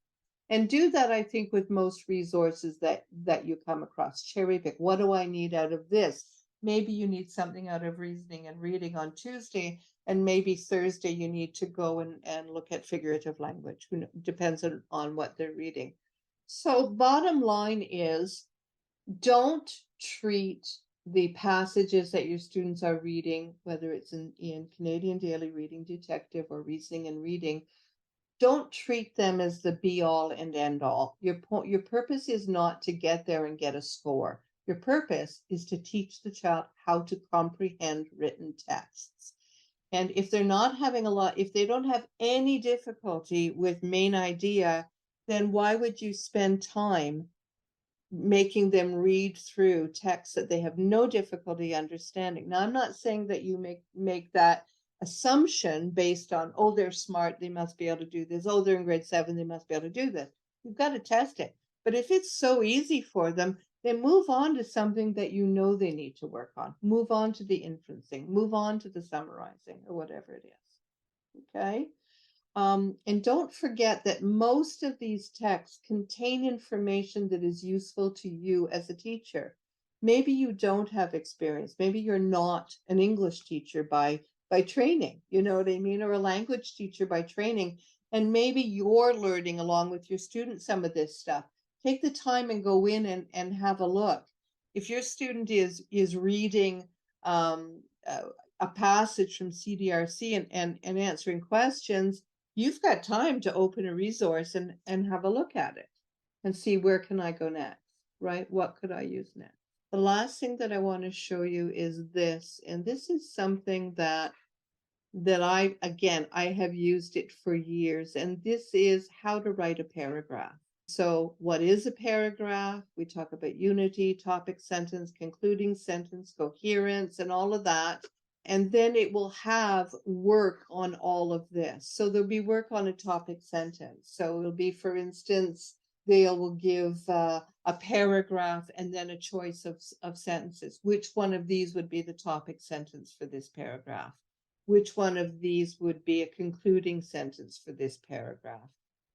And do that, I think, with most resources that you come across. Cherry pick. What do I need out of this? Maybe you need something out of reasoning and reading on Tuesday, and maybe Thursday you need to go and look at figurative language. Depends on what they're reading. So bottom line is, don't treat the passages that your students are reading, whether it's in Canadian Daily Reading Detective or Reasoning and Reading, don't treat them as the be all and end all. Your purpose is not to get there and get a score. Your purpose is to teach the child how to comprehend written texts. And if they're not having if they don't have any difficulty with main idea, then why would you spend time making them read through texts that they have no difficulty understanding? Now, I'm not saying that you make that assumption based on, oh, they're smart, they must be able to do this. Oh, they're in grade 7, they must be able to do this. You've got to test it. But if it's so easy for them, then move on to something that you know they need to work on. Move on to the inferencing, move on to the summarizing, or whatever it is. Okay? And don't forget that most of these texts contain information that is useful to you as a teacher. Maybe you don't have experience. Maybe you're not an English teacher by training, you know what I mean, or a language teacher by training. And maybe you're learning along with your students some of this stuff. Take the time and go in and have a look. If your student is reading a passage from CDRC and answering questions, you've got time to open a resource and have a look at it and see, where can I go next, right? What could I use next? The last thing that I want to show you is this, and this is something that I have used it for years, and this is how to write a paragraph. So what is a paragraph? We talk about unity, topic sentence, concluding sentence, coherence, and all of that. And then it will have work on all of this. So there'll be work on a topic sentence. So it'll be, for instance, they will give a paragraph and then a choice of sentences. Which one of these would be the topic sentence for this paragraph? Which one of these would be a concluding sentence for this paragraph?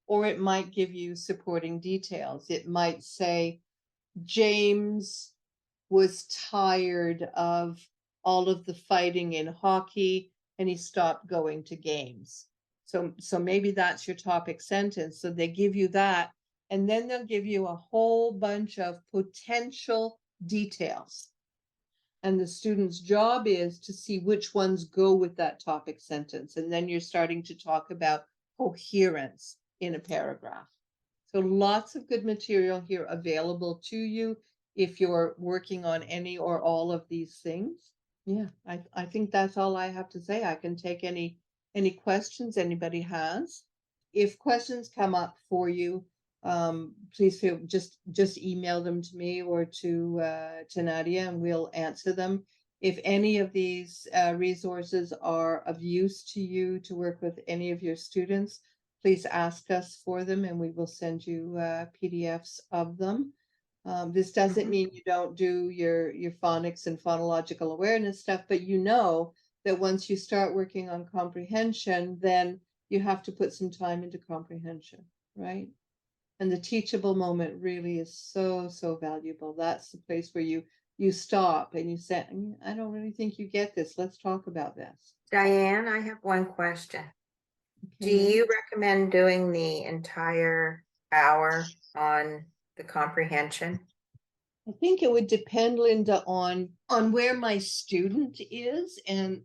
Or it might give you supporting details. It might say, James was tired of all of the fighting in hockey and he stopped going to games. So maybe that's your topic sentence. So they give you that, and then they'll give you a whole bunch of potential details. And the student's job is to see which ones go with that topic sentence. And then you're starting to talk about coherence in a paragraph. So lots of good material here available to you if you're working on any or all of these things. Yeah, I think that's all I have to say. I can take any questions anybody has. If questions come up for you, please feel just email them to me or to Nadia, and we'll answer them. If any of these resources are of use to you to work with any of your students, please ask us for them, and we will send you PDFs of them. This doesn't mean you don't do your phonics and phonological awareness stuff, but you know that once you start working on comprehension, then you have to put some time into comprehension, right? And the teachable moment really is so valuable. That's the place where you stop and you say, I don't really think you get this. Let's talk about this. Diane, I have one question. Okay. Do you recommend doing the entire hour on the comprehension? I think it would depend, Linda, on where my student is and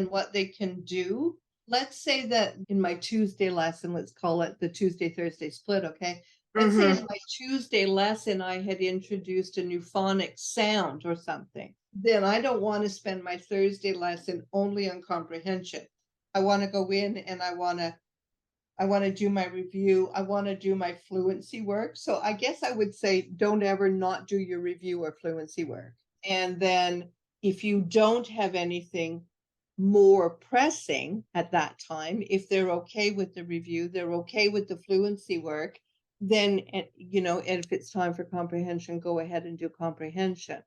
what they can do. Let's say that in my Tuesday lesson, let's call it the Tuesday, Thursday split, okay? Let's say in my Tuesday lesson, I had introduced a new phonics sound or something. Then I don't want to spend my Thursday lesson only on comprehension. I want to go in and I want to do my review. I want to do my fluency work. So I guess I would say don't ever not do your review or fluency work. And then if you don't have anything more pressing at that time, if they're okay with the review, they're okay with the fluency work, then, you know, and if it's time for comprehension, go ahead and do comprehension.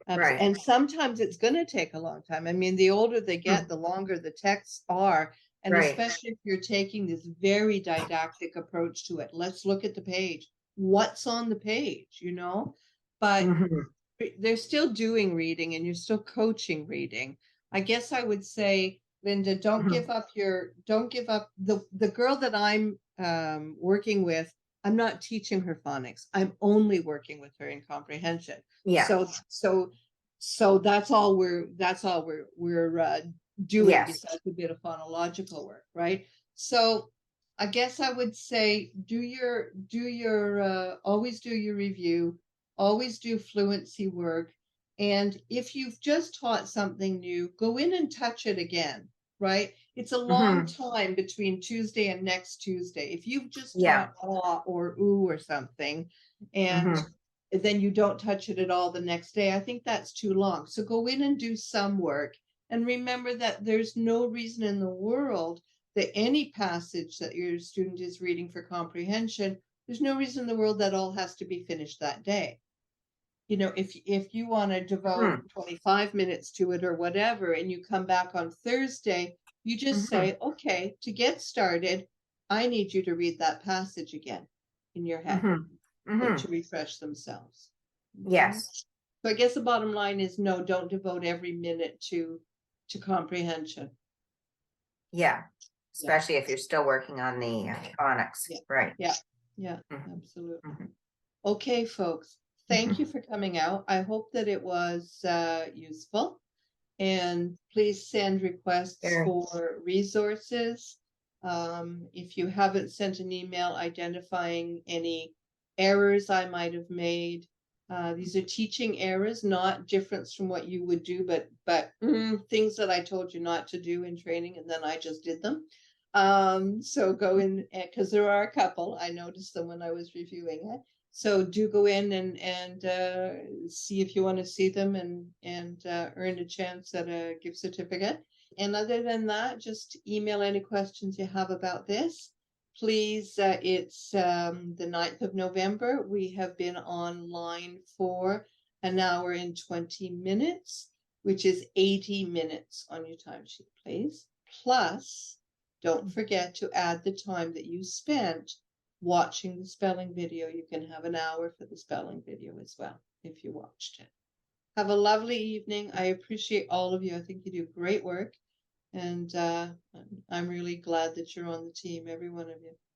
Right. And sometimes it's going to take a long time. I mean, the older they get, the longer the texts are. And Right. especially if you're taking this very didactic approach to it, let's look at the page. What's on the page, you know? But they're still doing reading and you're still coaching reading. I guess I would say, Linda, don't give up the girl that I'm working with. I'm not teaching her phonics. I'm only working with her in comprehension. Yeah. So that's all we're doing Yes. besides a bit of phonological work, right? So I guess I would say always do your review, always do fluency work. And if you've just taught something new, go in and touch it again, right? It's a long time between Tuesday and next Tuesday. If you've just taught ah or ooh or something, and then you don't touch it at all the next day, I think that's too long. So go in and do some work. And remember that there's no reason in the world that any passage that your student is reading for comprehension, there's no reason in the world that all has to be finished that day. You know, if you want to devote 25 minutes to it or whatever, and you come back on Thursday, you just say, okay, to get started, I need you to read that passage again in your head to refresh themselves. Yes. So I guess the bottom line is no, don't devote every minute to comprehension. Yeah. Especially if you're still working on the phonics. Right. Yeah, absolutely. Okay, folks. Thank you for coming out. I hope that it was useful. And please send requests for resources. If you haven't sent an email identifying any errors I might have made, these are teaching errors, not difference from what you would do, but things that I told you not to do in training, and then I just did them. So go in, because there are a couple. I noticed them when I was reviewing it. So do go in and see if you want to see them and earn a chance at a gift certificate. And other than that, just email any questions you have about this. Please, it's the 9th of November. We have been online for an hour and 20 minutes, which is 80 minutes on your timesheet, please. Plus, don't forget to add the time that you spent watching the spelling video. You can have an hour for the spelling video as well if you watched it. Have a lovely evening. I appreciate all of you. I think you do great work. And I'm really glad that you're on the team, every one of you.